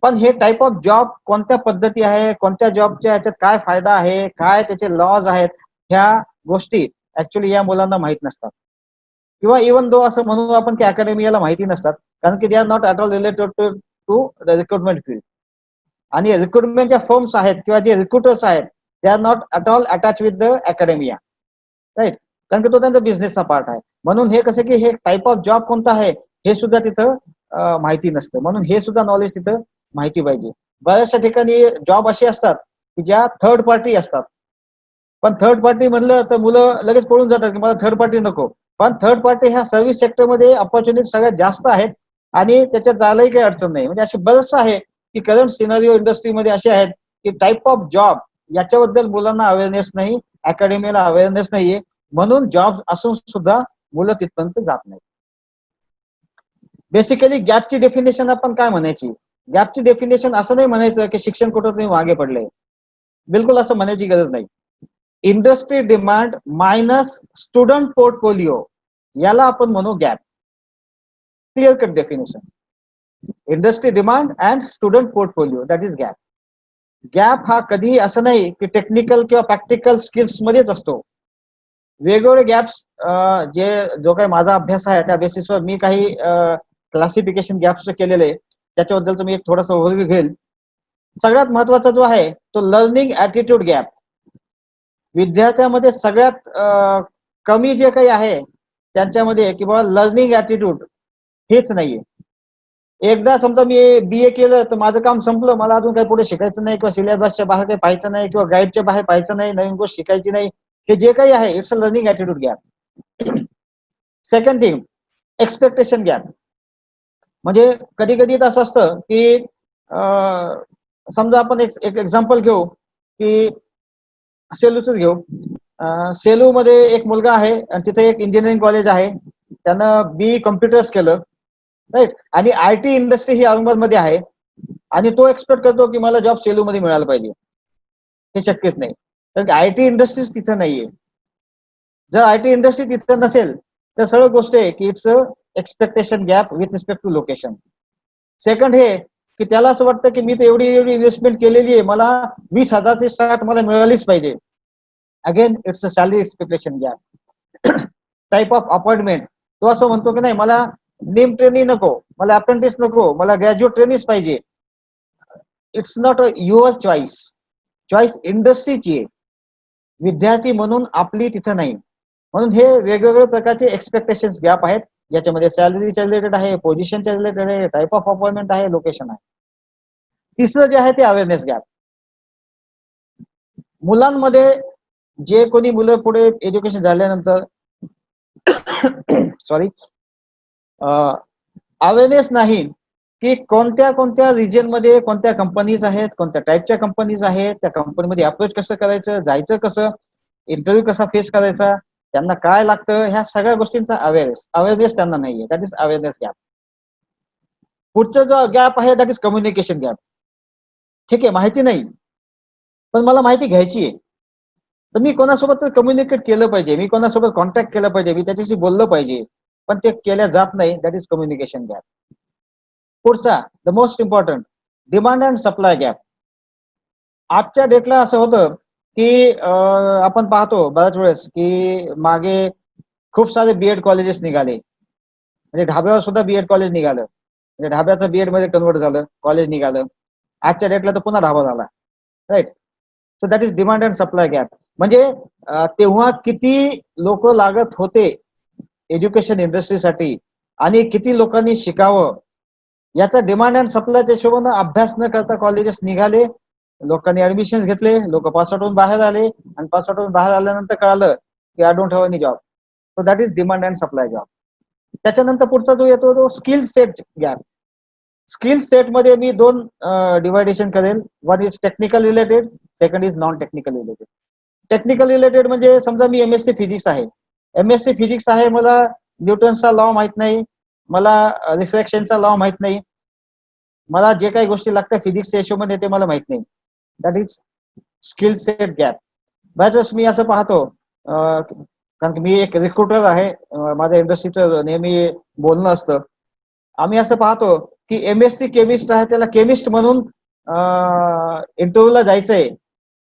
पण हे टाईप ऑफ जॉब कोणत्या पद्धती आहे, कोणत्या जॉबच्या याच्यात काय फायदा आहे, काय त्याचे लॉज आहेत, ह्या गोष्टी ऍक्च्युली या मुलांना माहीत नसतात. किंवा इव्हन दो असं म्हणू आपण की अकॅडमियाला माहिती नसतात, कारण की they are not at all related to the recruitment field. आणि रिक्रुटमेंटच्या फर्म्स आहेत किंवा जे रिक्रुटर्स आहेत they are not at all attach with the academia. Right. कारण की तो त्यांचा बिझनेसचा पार्ट आहे. म्हणून हे कसं की हे टाईप ऑफ जॉब कोणता आहे हे सुद्धा तिथं माहिती नसतं. म्हणून हे सुद्धा नॉलेज तिथं माहिती पाहिजे. बऱ्याचशा ठिकाणी जॉब असे असतात की ज्या थर्ड पार्टी असतात. पण थर्ड पार्टी म्हणलं तर मुलं लगेच पळून जातात की मला थर्ड पार्टी नको. पण थर्ड पार्टी ह्या सर्व्हिस सेक्टरमध्ये अपॉर्च्युनिटी सगळ्यात जास्त आहेत आणि त्याच्यात जायलाही काही अडचण नाही. म्हणजे असे बरंचसं आहे की करंट सिनारिओ इंडस्ट्रीमध्ये असे आहेत की टाईप ऑफ जॉब याच्याबद्दल मुलांना अवेअरनेस नाही, अकॅडमीला अवेअरनेस नाहीये, म्हणून जॉब असून सुद्धा मुलं तिथपर्यंत जात नाही. बेसिकली गॅपची डेफिनेशन आपण काय म्हणायची? गॅपची डेफिनेशन असं नाही म्हणायचं की शिक्षण कुठं तुम्ही मागे पडले. बिलकुल असं म्हणायची गरज नाही. Industry demand minus student portfolio याला आपण म्हणू gap. Clear cut definition. Industry demand and student portfolio that is gap. Gap हा कधीही असं नाही की टेक्निकल किंवा प्रॅक्टिकल स्किल्स मध्येच असतो. वेगवेगळे गॅप्स जे जो काही माझा अभ्यास आहे त्या बेसिसवर मी काही क्लासिफिकेशन गॅप्स केलेले त्याच्याबद्दलचं मी एक थोडासा ओव्हरव्ह्यू घेईल. सगळ्यात महत्वाचा जो आहे तो लर्निंग ऍटिट्यूड गॅप. विद्यार्थ्यामध्ये सगळ्यात कमी जे काही आहे त्यांच्यामध्ये किंवा लर्निंग ऍटिट्यूड हेच नाहीये. एकदा समजा मी BA केलं तर माझं काम संपलं, मला अजून काही पुढे शिकायचं नाही किंवा सिलेबसच्या बाहेर काही पाहायचं नाही किंवा गाईडच्या बाहेर पाहायचं नाही, नवीन गोष्ट शिकायची नाही, हे जे काही आहे it's a learning attitude gap. Second thing expectation gap. म्हणजे कधी कधी असं असतं की समजा आपण एक एक्झाम्पल घेऊ की सेलूच घेऊ. सेलू मध्ये एक मुलगा आहे आणि तिथे एक इंजिनिअरिंग कॉलेज आहे, त्यानं BE कम्प्युटर्स केलं. राईट. आणि IT इंडस्ट्री ही औरंगाबाद मध्ये आहे आणि तो एक्सपेक्ट करतो की मला जॉब सेलू मध्ये मिळाला पाहिजे. हे शक्यच नाही, कारण IT इंडस्ट्रीज तिथं नाहीये. जर IT इंडस्ट्री तिथं नसेल तर सरळ गोष्ट आहे की it's expectation gap with respect to location. Second हे की त्याला असं वाटतं की मी तर एवढी इन्व्हेस्टमेंट केलेली आहे, मला 20,000ची स्टार्ट मला मिळालीच पाहिजे. Again it's a salary expectation gap. Type of appointment. तो असं म्हणतो की नाही मला नेम ट्रेनिंग नको, मला अप्रेंटिस नको, मला ग्रॅज्युएट ट्रेनिंग पाहिजे. It's not a your choice. Choice इंडस्ट्रीची आहे, विद्यार्थी म्हणून आपली तिथं नाही. म्हणून हे वेगवेगळे प्रकारचे एक्सपेक्टेशन गॅप आहेत, ज्याच्यामध्ये सॅलरीच्या रिलेटेड आहे, पोझिशनच्या रिलेटेड आहे, टाईप ऑफ अपॉइंटमेंट आहे, लोकेशन आहे. तिसरं जे आहे ते अवेअरनेस गॅप. मुलांमध्ये जे कोणी मुलं पुढे एज्युकेशन झाल्यानंतर सॉरी अवेअरनेस नाही की कोणत्या कोणत्या रिजन मध्ये कोणत्या कंपनीज आहेत, कोणत्या टाईपच्या कंपनीज आहेत, त्या कंपनीमध्ये अप्रोच कसं करायचं, जायचं कसं, इंटरव्ह्यू कसा फेस करायचा, त्यांना काय लागतं, ह्या सगळ्या गोष्टींचा अवेअरनेस त्यांना नाहीये. That is awareness gap. पुढचा जो गॅप आहे दॅट इज कम्युनिकेशन गॅप. ठीक आहे, माहिती नाही पण मला माहिती घ्यायची आहे, तर मी कोणासोबत कम्युनिकेट केलं पाहिजे, मी कोणासोबत कॉन्टॅक्ट केलं पाहिजे, मी त्याच्याशी बोललं पाहिजे, पण ते केल्या जात नाही. That is communication gap. पुढचा the most important demand and supply gap. आजच्या डेटला असं होतं की आपण पाहतो बऱ्याच वेळेस की मागे खूप सारे BEd कॉलेजेस निघाले, म्हणजे ढाब्यावर सुद्धा BEd कॉलेज निघालं, म्हणजे ढाब्याचं BEd मध्ये कन्वर्ट झालं, कॉलेज निघालं. आजच्या डेटला तर पुन्हा ढाबा झाला. Right. So that is demand and supply gap. म्हणजे तेव्हा किती लोक लागत होते एज्युकेशन इंडस्ट्रीसाठी आणि किती लोकांनी शिकावं याचा डिमांड अँड सप्लायच्या हिशोबानं अभ्यास न करता कॉलेजेस निघाले, लोकांनी ऍडमिशन घेतले, लोक पास आउट होऊन बाहेर आले, आणि पास आउट होऊन बाहेर आल्यानंतर कळालं की I don't have any job. So that is demand and supply job. त्याच्यानंतर पुढचा जो येतो तो skill set gap. Skill set मध्ये मी दोन डिवायडेशन करेल. One is technical related, second is non technical related. Technical related म्हणजे समजा मी एमएससी फिजिक्स आहे. एमएससी फिजिक्स आहे, मला न्यूटनचा लॉ माहित नाही, मला रिफ्लेक्शनचा लॉ माहित नाही, मला जे काही गोष्टी लागतात फिजिक्सच्या हिशोबाने ते मला माहित नाही. That is skill set gap. बऱ्याच वेळेस मी असं पाहतो, कारण की मी एक रिक्रुटर आहे, माझ्या इंडस्ट्रीचं नेहमी बोलणं असतं. आम्ही असं पाहतो की एमएससी केमिस्ट आहे, त्याला केमिस्ट म्हणून इंटरव्ह्यूला जायचंय,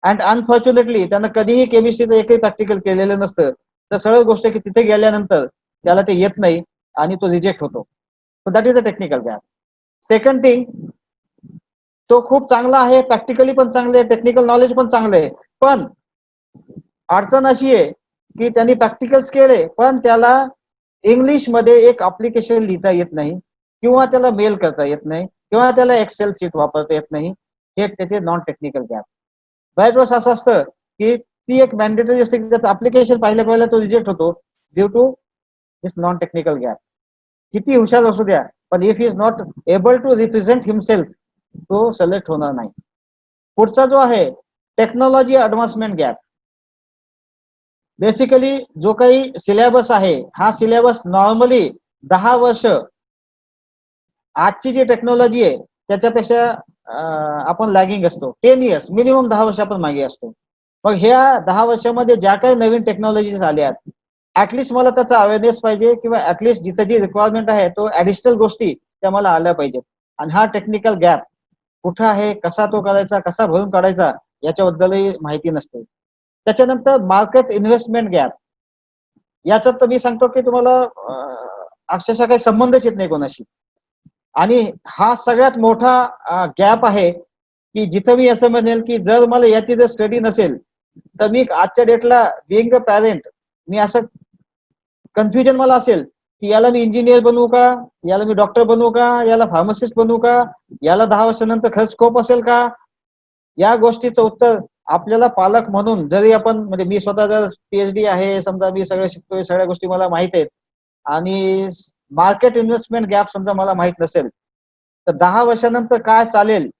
अँड अनफॉर्च्युनेटली त्यानं कधीही केमिस्ट्रीचं एकही प्रॅक्टिकल केलेलं नसतं. तर सरळ गोष्ट की तिथे गेल्यानंतर त्याला ते येत नाही आणि तो रिजेक्ट होतो. So that is a technical gap. Second thing, तो खूप चांगला आहे, प्रॅक्टिकली पण चांगले आहे, टेक्निकल नॉलेज पण चांगलं आहे, पण अडचण अशी आहे की त्यांनी प्रॅक्टिकल्स केले पण त्याला इंग्लिश मध्ये एक अप्लिकेशन लिहिता येत नाही, किंवा त्याला मेल करता येत नाही, किंवा त्याला एक्सेल शीट वापरता येत नाही. हे त्याचे नॉन टेक्निकल गॅप. बऱ्याच वेळेस असं असतं की ती एक मॅन्डेटरी असते की त्याचं अप्लिकेशन पहिल्या तो रिजेक्ट होतो due to this non technical gap. किती हुशार असू द्या, पण if is not able to represent himself, तो सिलेक्ट होणार नाही. पुढचा जो आहे टेक्नॉलॉजी ऍडव्हान्समेंट गॅप. बेसिकली जो काही सिलेबस आहे, हा सिलेबस नॉर्मली 10 वर्ष, आजची जी टेक्नॉलॉजी आहे त्याच्यापेक्षा आपण लॅगिंग असतो. 10 years, मिनिमम 10 वर्ष आपण मागे असतो. मग ह्या 10 वर्षामध्ये ज्या काही नवीन टेक्नॉलॉजीज आल्यात, ऍटलिस्ट मला त्याचा अवेअरनेस पाहिजे, किंवा ऍटलिस्ट जिथं जी रिक्वायरमेंट आहे तो ऍडिशनल गोष्टी त्या मला आल्या पाहिजेत. आणि हा टेक्निकल गॅप कुठं आहे, कसा तो करायचा, कसा भरून काढायचा, याच्याबद्दलही माहिती नसते. त्याच्यानंतर मार्केट इन्व्हेस्टमेंट गॅप. याच्यात तर मी सांगतो की तुम्हाला अक्षरशः काही संबंधच येत नाही कोणाशी. आणि हा सगळ्यात मोठा गॅप आहे की जिथं मी असं म्हणेल की जर मला याची जर स्टडी नसेल तर मी आजच्या डेटला बिईंग अ पॅरेंट, मी असं कन्फ्युजन मला असेल की याला मी इंजिनियर बनवू का, याला मी डॉक्टर बनवू का, याला फार्मासिस्ट बनवू का, याला 10 वर्षानंतर खरंच स्कोप असेल का. या गोष्टीचं उत्तर आपल्याला पालक म्हणून, जरी आपण म्हणजे मी स्वतः जर पीएचडी आहे, समजा मी सगळं शिकतोय, सगळ्या गोष्टी मला माहित आहेत, आणि मार्केट इन्व्हेस्टमेंट गॅप समजा मला माहित नसेल, तर 10 वर्षानंतर काय चालेल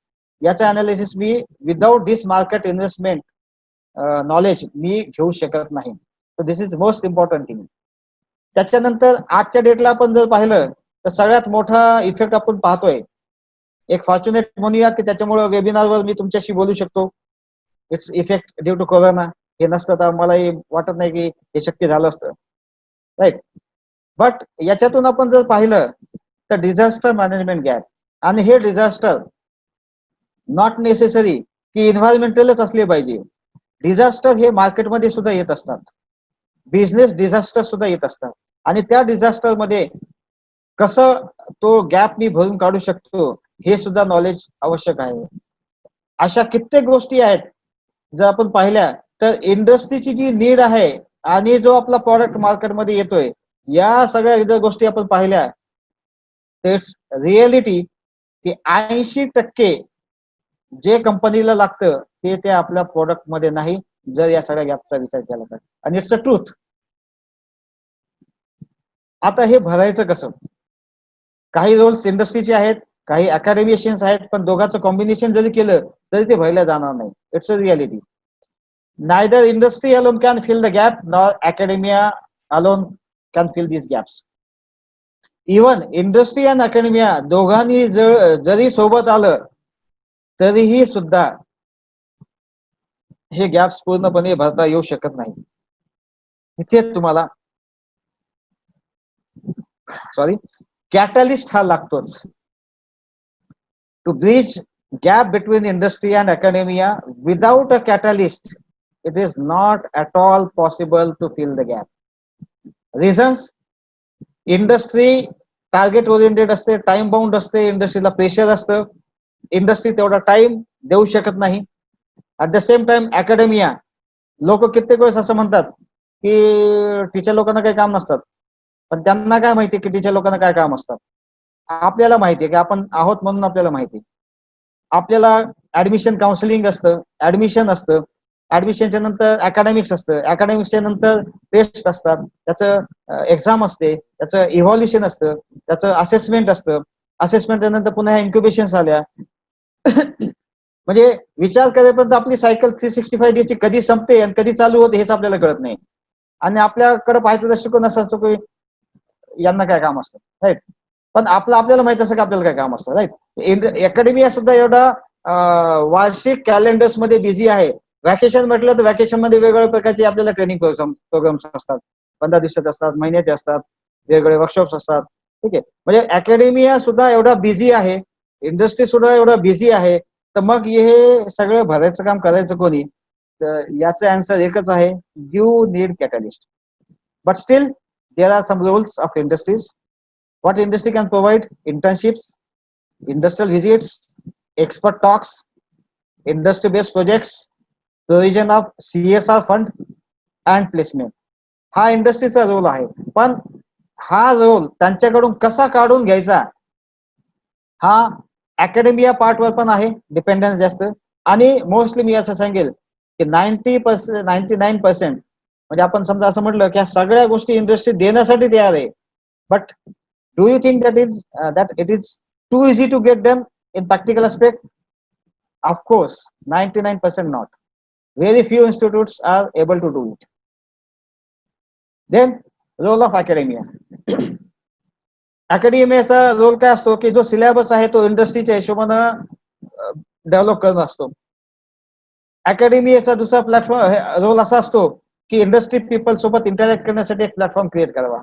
याचं अनालिसिस मी विदाउट दिस मार्केट इन्व्हेस्टमेंट नॉलेज मी घेऊ शकत नाही. So this is most important thing. त्याच्यानंतर आजच्या डेटला आपण जर पाहिलं तर सगळ्यात मोठा इफेक्ट आपण पाहतोय, एक फॉर्च्युनेट म्हणूयात की त्याच्यामुळे वेबिनारवर मी तुमच्याशी बोलू शकतो. It's effect due to corona. हे नसतं तर मलाही वाटत नाही की हे शक्य झालं असतं, राईट. बट याच्यातून आपण जर पाहिलं तर डिझास्टर मॅनेजमेंट गॅप. आणि हे डिझास्टर नॉट नेसेसरी की इन्व्हायरमेंटलच असले पाहिजे. डिझास्टर हे मार्केटमध्ये सुद्धा येत असतात, बिझनेस डिझास्टर सुद्धा येत असतात, आणि त्या डिझास्टर मध्ये कसं तो गॅप मी भरून काढू शकतो हे सुद्धा नॉलेज आवश्यक आहे. अशा कित्येक गोष्टी आहेत जर आपण पाहिल्या तर इंडस्ट्रीची जी नीड आहे आणि जो आपला प्रॉडक्ट मार्केटमध्ये येतोय, या सगळ्या इतर गोष्टी आपण पाहिल्या तर इट्स रिअलिटी की 80% जे कंपनीला लागतं ते ते आपल्या प्रोडक्ट मध्ये नाही, जर या सगळ्या गॅपचा विचार केला तर. आणि इट्स अ ट्रूथ. आता हे भरायचं कसं? काही रोल्स इंडस्ट्रीचे आहेत, काही अकॅडमिशियन्स आहेत, पण दोघांचं कॉम्बिनेशन जरी केलं तरी ते भरल्या जाणार नाही. It's a reality. Neither industry alone can fill the gap nor academia alone can fill this gaps. Even industry and academia दोघांनी जरी सोबत आलं तरीही सुद्धा हे गॅप्स पूर्णपणे भरता येऊ शकत नाही. इथे तुम्हाला कॅटलिस्ट हा लागतोच. To bridge gap between industry and academia, without a catalyst it is not at all possible to fill the gap. Reasons, industry target oriented असते, टाइम बाउंड असते, इंडस्ट्रीला प्रेशर असतं, इंडस्ट्री तेवढा टाइम देऊ शकत नाही. At the same time academia, लोक कित्येक वेळेस असं म्हणतात की टीचर लोकांना काही काम नसतात, पण त्यांना काय माहिती की टीचर लोकांना काय काम असतात. आपल्याला माहिती आहे की आपण आहोत म्हणून आपल्याला माहिती आहे. आपल्याला ऍडमिशन काउन्सिलिंग असतं, ऍडमिशन असतं, ऍडमिशनच्या नंतर अकॅडमिक्स असतं, अकॅडमिक्सच्या नंतर टेस्ट असतात, त्याचं एक्झाम असते, त्याचं इव्हॉल्युशन असतं, त्याचं असेसमेंट असतं, असेसमेंटच्या नंतर पुन्हा ह्या इन्क्युबेशन्स आल्या. म्हणजे विचार करेपर्यंत आपली सायकल 365 डेची कधी संपते आणि कधी चालू होते हेच आपल्याला कळत नाही. आणि आपल्याकडे पाहायचा दृष्टिकोन असा असतो की यांना काय काम असतं, राईट. पण आपल्याला माहित असतं की आपल्याला काय काम असतं, राईट. अकॅडमिया सुद्धा एवढा वार्षिक कॅलेंडर्स मध्ये बिझी आहे. व्हॅकेशन म्हटलं तर व्हॅकेशन मध्ये वेगवेगळ्या प्रकारचे आपल्याला ट्रेनिंग प्रोग्राम्स असतात, 15 दिवसाचे असतात, महिन्याचे असतात, वेगवेगळे वर्कशॉप्स असतात. ठीक आहे, म्हणजे अकॅडमिया सुद्धा एवढा बिझी आहे, इंडस्ट्री सुद्धा एवढा बिझी आहे. तर मग हे सगळं भरायचं काम करायचं कोणी? तर याचं आन्सर एकच आहे, you need catalyst. But still there are some rules of industries. What industry can provide? Internships, industrial visits, expert talks, industry-based projects, provision of CSR fund and placement. हा इंडस्ट्रीचा रोल आहे. पण हा रोल त्यांच्याकडून कसा काढून घ्यायचा हा अकॅडमिया पार्टवर पण आहे डिपेंडन्स जास्त. आणि मोस्टली मी असं सांगेल की 90%, 99% म्हणजे आपण समजा असं म्हटलं की सगळ्या गोष्टी इंडस्ट्री देण्यासाठी तयार आहे. But do you think that it is too easy to get them in practical aspect? Of course, 99% not. Very few institutes are able to do it. Then role of academia. अकॅडमियाचा role काय असतो की जो syllabus आहे तो इंडस्ट्रीच्या हिशोबानं develop करणं असतो. अकॅडमियाचा दुसरा प्लॅटफॉर्म रोल असा असतो की इंडस्ट्री पीपल सोबत इंटरॅक्ट करण्यासाठी एक प्लॅटफॉर्म क्रिएट करावा.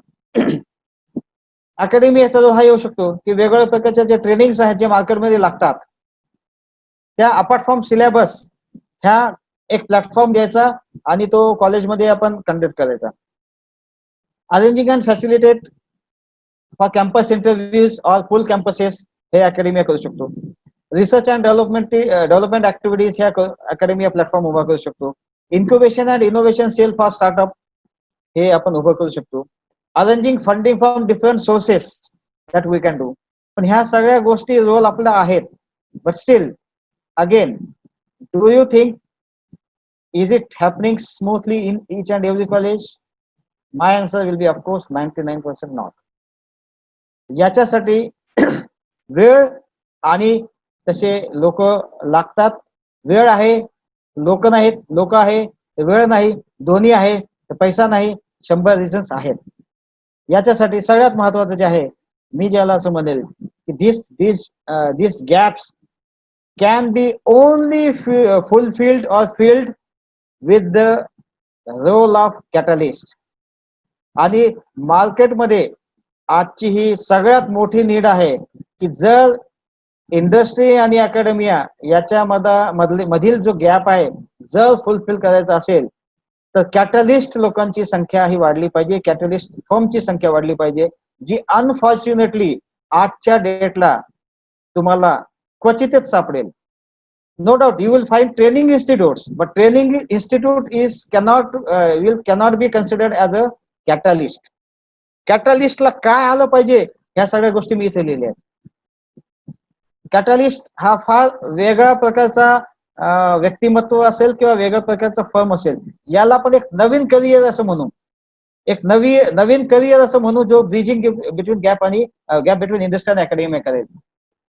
अकॅडमियाचा जो हा येऊ शकतो की वेगवेगळ्या प्रकारच्या जे ट्रेनिंग्स आहेत जे मार्केटमध्ये लागतात त्या अपार्ट फ्रॉम सिलेबस ह्या एक प्लॅटफॉर्म द्यायचा आणि तो कॉलेजमध्ये आपण कंडक्ट करायचा. Arranging and facilitate for campus interviews or full campuses हे अकॅडमिया करू शकतो. रिसर्च अँड डेव्हलपमेंट ऍक्टिव्हिटीज ह्या अकॅडमिया प्लॅटफॉर्म उभा करू शकतो. Incubation and innovation cell for startup हे आपण उभं करू शकतो. Arranging funding from different sources that we can do. पण ह्या सगळ्या गोष्टी रोल आपला आहेत. But still again, do you think is it happening smoothly in each and every college? My answer will be of course 99% not. याच्यासाठी वेळ आणि तसे लोक लागतात. वेळ आहे, लोक नाहीत, लोक आहे, वेळ नाही, दोन्ही आहे, पैसा नाही, 100 रिझन्स आहेत. याच्यासाठी सगळ्यात महत्वाचं जे आहे मी ज्याला असं म्हणेल की this gaps can be only fulfilled or filled with the role of catalyst. आणि मार्केटमध्ये आजची ही सगळ्यात मोठी नीड आहे की जर इंडस्ट्री आणि अकॅडमिया याच्या मधील जो गॅप आहे जर फुलफिल करायचा असेल तर कॅटलिस्ट लोकांची संख्या ही वाढली पाहिजे, कॅटलिस्ट फर्मची संख्या वाढली पाहिजे, जी अनफॉर्च्युनेटली आजच्या डेटला तुम्हाला क्वचितच सापडेल. No doubt you will find training institutes, but training institute cannot be considered as a catalyst. कॅटलिस्टला काय आलं पाहिजे ह्या सगळ्या गोष्टी मी इथे लिहिल्या आहेत. कॅटलिस्ट हा फार वेगळ्या प्रकारचा व्यक्तिमत्व असेल किंवा वेगळ्या प्रकारचा फर्म असेल. याला पण एक नवीन करिअर असं म्हणू, एक नवीन करिअर असं म्हणू जो bridging between gap between industry and academia करेल.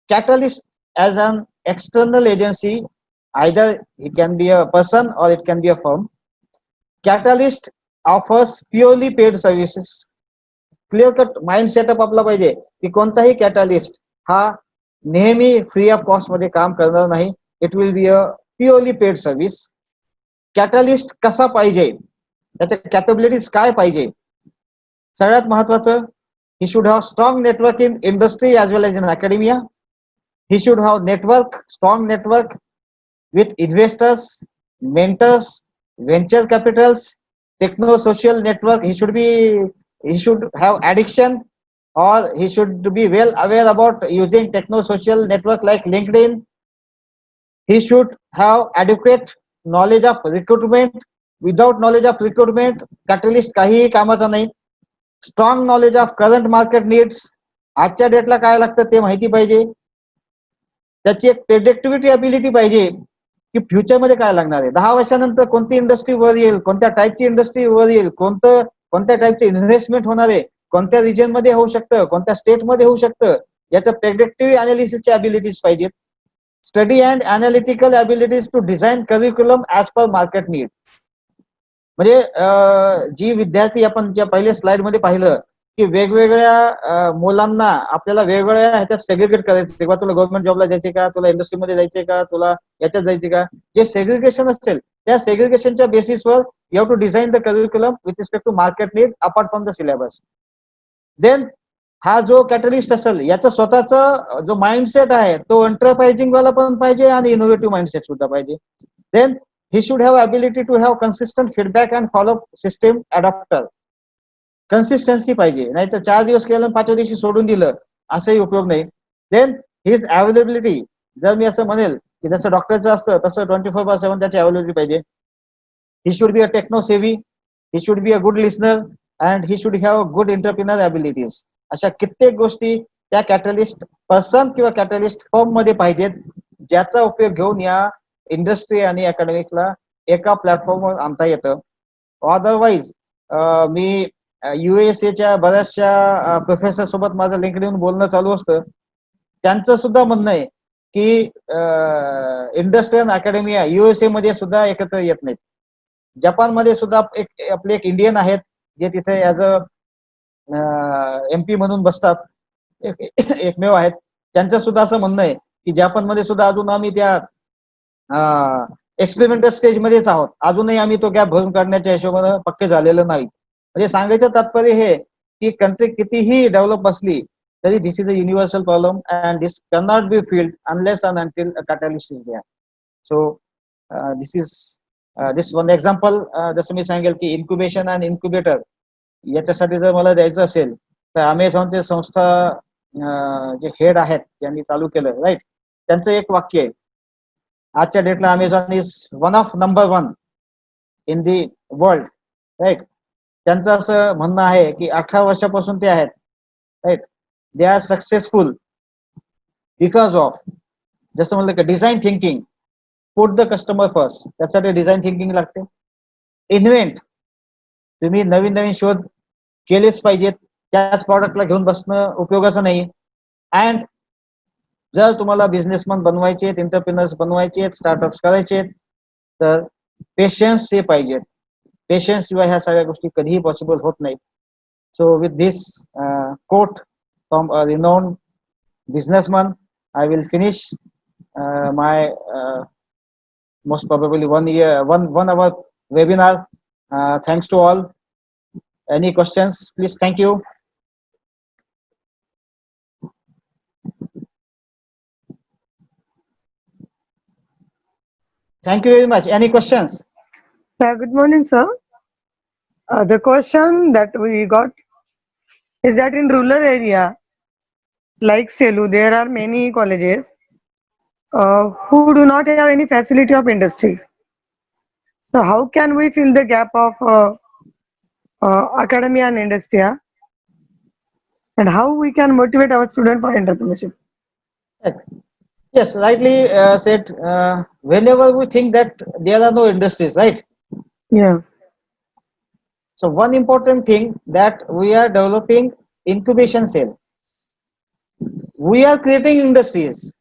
Catalyst as an external agency, either it can be a person or it can be a firm. Catalyst offers purely paid services. Clear cut mind setup आपला पाहिजे की कोणताही catalyst हा नेहमी free of cost मध्ये काम करणार नाही. It will be a purely paid service. Catalyst कसा पाहिजे, त्याच्या कॅपेबिलिटीज काय पाहिजे? सगळ्यात महत्वाचं, he should have strong network in industry as well as in academia. He should have strong network with investors, mentors, venture capitals, techno-social network. He should have addiction, or he should be well aware about using techno-social network like LinkedIn. He should have adequate knowledge of recruitment. Without knowledge of recruitment, catalyst काहीही कामाचा नाही. Strong knowledge of current market needs, आजच्या डेटला काय लागतं ते माहिती पाहिजे. त्याची एक प्रेडिक्टिव्हिटी अबिलिटी पाहिजे की फ्युचरमध्ये काय लागणार आहे, 10 वर्षानंतर कोणती इंडस्ट्री वर येईल, कोणत्या टाईपची इंडस्ट्री वर येईल, कोणत्या टाईपचे इन्व्हेस्टमेंट होणार आहे, कोणत्या रिजन मध्ये होऊ शकतं, कोणत्या स्टेटमध्ये होऊ शकतं, याचं प्रेडिक्टिव्ह अनालिसिसची अबिलिटीज पाहिजेत. Study and analytical abilities to design curriculum as per market need. म्हणजे जी विद्यार्थी आपण ज्या पहिल्या स्लाइड मध्ये पाहिलं की वेगवेगळ्या मुलांना आपल्याला वेगवेगळ्या ह्याच्यात सेग्रिगेट करायचं, किंवा तुला गव्हर्नमेंट जॉबला जायचे का, तुला इंडस्ट्रीमध्ये जायचे का, तुला याच्यात जायचे का, जे सेग्रिगेशन असेल त्या सेग्रिगेशनच्या बेसिसवर you have to design the curriculum with respect to market need apart from the syllabus. Then हा जो कॅटलिस्ट असेल याचा स्वतःचा जो माइंडसेट आहे तो एंटरप्राइजिंग वाला पण पाहिजे आणि इनोव्हेटिव्ह माइंडसेट सुद्धा पाहिजे. Then he should have ability to have consistent feedback and follow system adapter. Consistency पाहिजे, नाही तर 4 दिवस केलं 5व्या दिवशी सोडून दिलं असंही उपयोग नाही. देन हिज अवेलेबिलिटी, जर मी असं म्हणेल की जसं डॉक्टरचं असतं तसं 24/7 त्याची अवेलेबिलिटी पाहिजे. He should be a techno savvy, he should be a good listener and he should have good entrepreneur abilities. अशा कित्येक गोष्टी त्या कॅटलिस्ट पर्सन किंवा कॅटलिस्ट फर्म मध्ये पाहिजेत, ज्याचा उपयोग घेऊन या इंडस्ट्री आणि अकॅडमिकला एका प्लॅटफॉर्मवर आणता येतं. अदरवाईज मी USA बऱ्याचशा प्रोफेसर सोबत माझं लिंकडीन बोलणं चालू असतं. त्यांचं सुद्धा म्हणणं आहे की इंडस्ट्रियल अकॅडमी USA मध्ये सुद्धा एकत्र येत नाहीत. जपानमध्ये सुद्धा आपले एक इंडियन आहेत जे तिथे ऍज अ MP म्हणून बसतात, एकमेव आहेत. त्यांचं सुद्धा असं म्हणणं आहे की जपानमध्ये सुद्धा अजून आम्ही त्या एक्सपेरिमेंटल स्टेज मध्येच आहोत, अजूनही आम्ही तो गॅप भरून काढण्याच्या हिशोबाने पक्के झालेलं नाही. म्हणजे सांगायचं तात्पर्य हे की कंट्री कितीही डेव्हलप असली तरी this is a universal problem and this can not be field unless and until a catalyst is there. So this one example. जसं मी सांगेल की इन्क्युबेशन अँड इन्क्युबेटर याच्यासाठी जर मला द्यायचं असेल तर अमेझॉनचे संस्था जे हेड आहेत ज्यांनी चालू केलं राईट, त्यांचं एक वाक्य आहे, आजच्या डेटला Amazon is one of number 1 in the world right. त्यांचं असं म्हणणं आहे की 18 वर्षापासून ते आहेत right. They are successful because of, जसं म्हणलं की design thinking, put the customer first. त्यासाठी डिझाईन थिंकिंग लागते. इन्व्हेंट, तुम्ही नवीन नवीन शोध केलेच पाहिजेत, त्याच प्रॉडक्टला घेऊन बसणं उपयोगाचं नाही. अँड जर तुम्हाला बिझनेसमॅन बनवायचे, एंटरप्रिनर्स बनवायचे, स्टार्टअप्स करायचे, तर पेशन्स हे पाहिजेत. पेशन्स शिवाय ह्या सगळ्या गोष्टी कधीही पॉसिबल होत नाहीत. So with this quote from a renowned businessman, I will finish my most probably 1 hour webinar. Thanks to all. Any questions, please? Thank you. Thank you very much. Any questions? Good morning, sir. The question that we got is that in rural area like Selu, there are many colleges who do not have any facility of industry. So how can we fill the gap of academia and industry, and how we can motivate our student for entrepreneurship? Yes, rightly said. Whenever we think that there are no industries, right? Yeah. So one important thing that we are developing incubation cell. We are creating industries.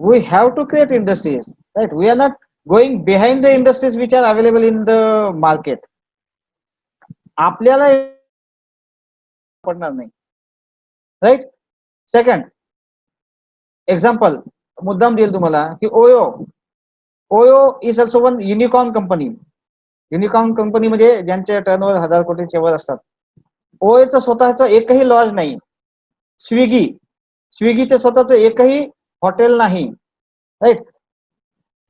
We have to create industries, right? We are not going behind the industries which are available in the market. आपल्याला पडणार नाही, right. Second example मुद्दाम देईल तुम्हाला की OYO is also one unicorn company. Unicorn company म्हणजे ज्यांचे turnover 1000 कोटीच्या वर असतात. ओयोचं स्वतःचं एकही लॉज नाही. स्विगीचे स्वतःचं एकही हॉटेल नाही, राईट.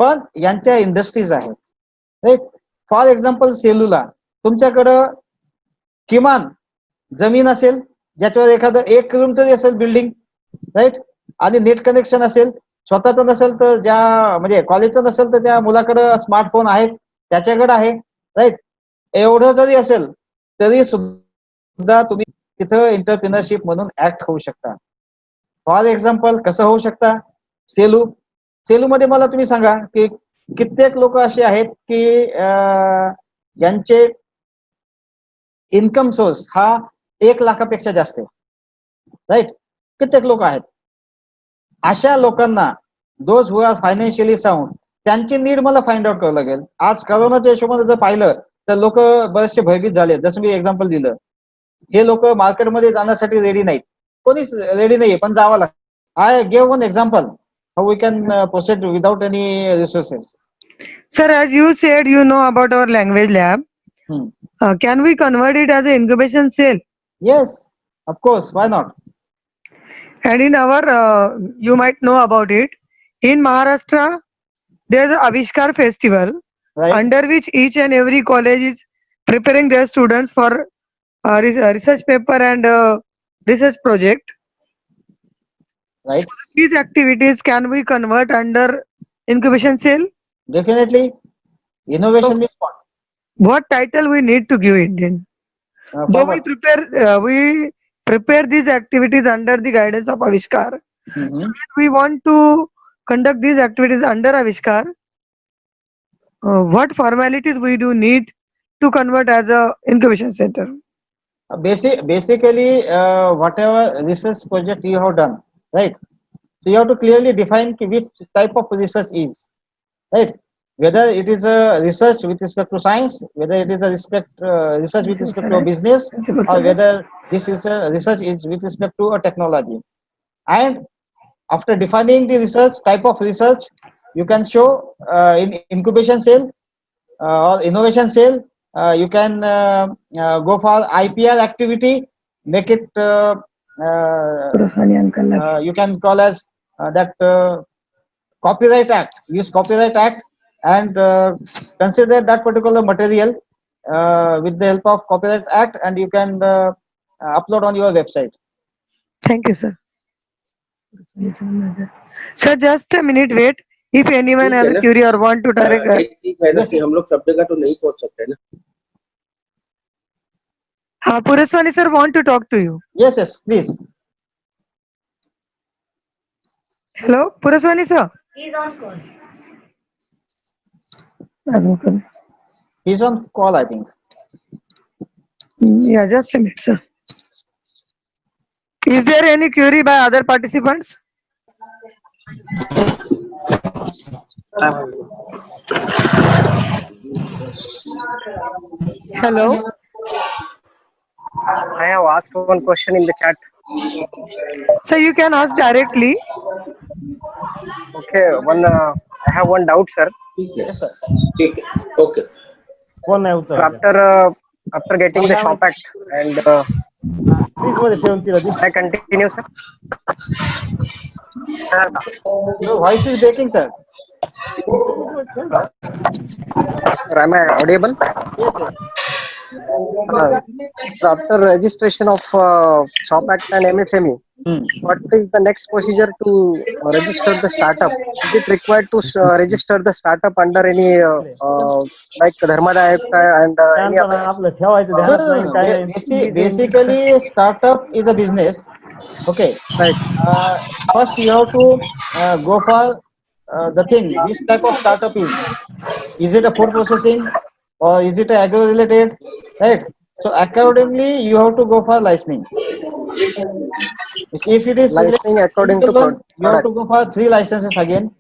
पण यांच्या इंडस्ट्रीज आहेत, राईट. फॉर एक्झाम्पल सेलूला तुमच्याकडं किमान जमीन असेल ज्याच्यावर एखादं 1 रूम तरी असेल बिल्डिंग, राईट. आणि नेट कनेक्शन असेल, स्वतःचं नसेल तर ज्या म्हणजे कॉलेजचं नसेल तर त्या मुलाकडं स्मार्टफोन आहेत, त्याच्याकडे आहे, राईट. एवढं जरी असेल तरी सुद्धा तुम्ही तिथं एंटरप्रिनरशिप म्हणून ऍक्ट होऊ शकता. फॉर एक्झाम्पल कसं होऊ शकता, सेलू मध्ये मला तुम्ही सांगा की कित्येक लोक असे आहेत की ज्यांचे इन्कम सोर्स हा 1 लाखापेक्षा जास्त आहे, राईट. कित्येक लोक आहेत. अशा लोकांना, those who are financially sound, त्यांची नीड मला फाइंड आउट करावं लागेल. आज करोनाच्या हिशोबाने जर पाहिलं तर लोक बरेचसे भयभीत झाले. जसं मी एक्झाम्पल दिलं, हे लोक मार्केटमध्ये जाण्यासाठी रेडी नाहीत, कोणीच रेडी नाहीये, पण जावं लागतं. I gave one example how we can proceed without any resources. Sir, as you said, you know about our language lab. Can we convert it as an incubation cell? Yes, of course, why not? And in our, you might know about it, in Maharashtra, there's a Avishkar festival, Right. under which each and every college is preparing their students for research paper and research project. Right. These activities can we convert under incubation cell? Definitely. Innovation means what? What title we need to give it then? Though we prepare these activities under the guidance of Avishkar. Mhm. So when we want to conduct these activities under Avishkar, what formalities we do need to convert as a incubation center? Basically, whatever research project you have done, right? So you have to clearly define which type of research is, right? Whether it is a research with respect to science, whether it is a research with respect to a business, or whether this is a research is with respect to a technology. And after defining the research type of research, you can show in incubation cell or innovation cell. You can go for IPR activity, make it you can call as that copyright act, use copyright act, and consider that particular material with the help of copyright act, and you can upload on your website. Thank you, sir. Sir, just a minute, wait. If anyone has a query or want to direct, एक चीज है ना कि हम लोग सब जगह तो नहीं पहुंच सकते ना. Puraswani sir want to talk to you. Yes, please. Hello, Puraswani sir. He's on call. He's on call, I think. Yeah, just a minute, sir. Is there any query by other participants? Hello. I have asked one question in the chat. So you can ask directly. Okay, I have one doubt, sir. Yes, sir. ठीक है. Okay. So after getting the shop act and I continue, sir. Your voice is breaking, sir. Am I audible? Yes. So after registration of shop act and MSME, what is the next procedure to register the startup? Is it required to register the startup under any like Dharmadaya and any other? Basically, startup is a business. Okay. Right. First, you have to go for the thing. Which type of startup is? Is it a food processing or is it agro related? Right. So accordingly, you have to go for licensing. If it is Licensing according to one, you have to go for 3 licenses again,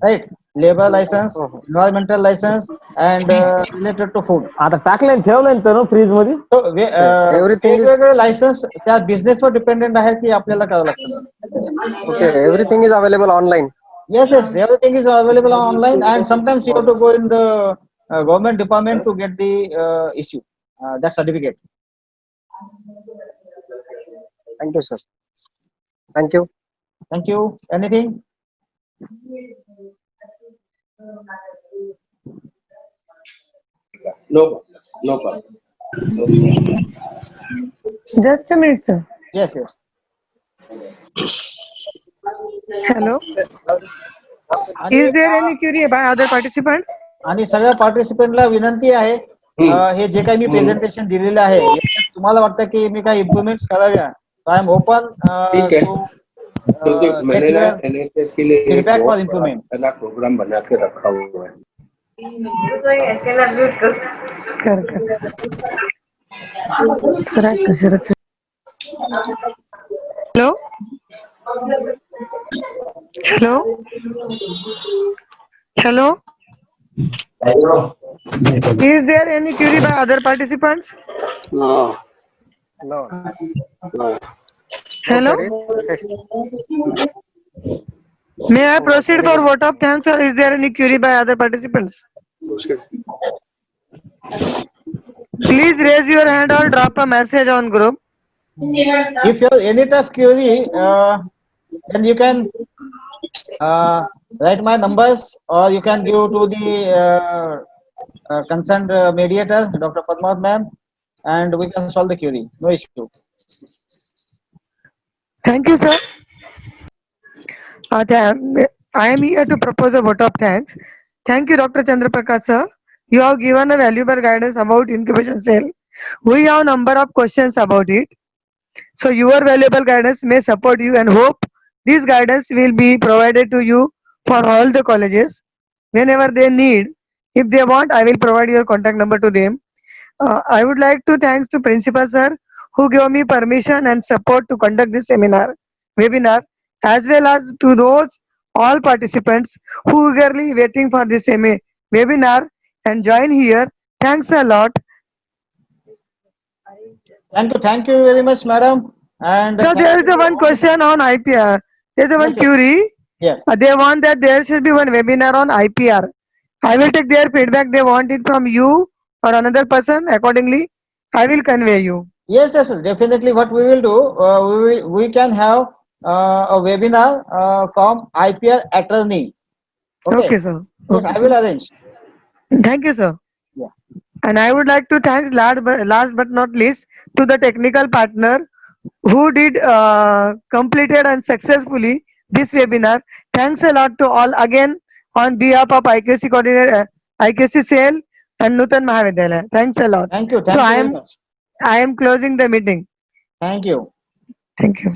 right? Labor license, environmental license, and related to food. आता टाकले ठेवलं ना fridge मध्ये. So Everything is- वेगवेगळे licence त्या बिझनेसवर dependent आहे की आपल्याला करावं लागतं. Okay, everything is available online. Yes, everything is available online, and sometimes you have to go in the government department to get the issue, that certificate. Thank you, sir. Thank you. Thank you. Anything? No problem. Just a minute, sir. Yes. Hello. आणि Is there any query by other participants? आणि सगळ्या पार्टिसिपेंटला विनंती आहे हे जे काही मी presentation दिलेलं आहे याच्यात तुम्हाला वाटतं की मी काही इम्प्रुव्हमेंट्स कराव्या, आय एम ओपन ठीक है, टू क्योंकि मैंने ना गेट एनएसएस के लिए एक फीडबैक फॉर बहुत बड़ा इम्प्रूवमेंट. पहला प्रोग्राम बना के रखा हुआ है। कर sir hello hello hello is there any query by other participants? No, No. no. Hello, may I proceed for vote of thanks, or is there any query by other participants? Please raise your hand or drop a message on group. If you have any tough query, then you can write my numbers, or you can give to the concerned mediator, Dr. Padmavat ma'am, and we can solve the query. No issue. Thank you, sir. I am here to propose a vote of thanks. Thank you, Dr. Chandra Prakash, sir. You have given a valuable guidance about incubation cell. We have a number of questions about it. So your valuable guidance may support you, and hope this guidance will be provided to you for all the colleges whenever they need. If they want, I will provide your contact number to them. I would like to thanks to Principal sir who gave me permission and support to conduct this webinar, as well as to those all participants who eagerly waiting for this webinar and join here. Thanks a lot. Thank you very much, madam. And So thank there is you a one all. question on IPR. There is a one Yes, yes. query. Yes. They want that there should be one webinar on IPR. I will take their feedback. They want it from you or another person. Accordingly, I will convey you. Yes, definitely. What we will do, we can have a webinar from IPR attorney. Okay, sir. Yes, Okay, I will sir. arrange. Thank you, sir. Yeah. And I would like to thank last but not least to the technical partner who did completed and successfully this webinar. Thanks a lot to all again on behalf of IQC coordinator, IQC cell and Nutan Mahavidyalaya. Thanks a lot. Thank you. So Thank you very much. I am closing the meeting. Thank you. Thank you.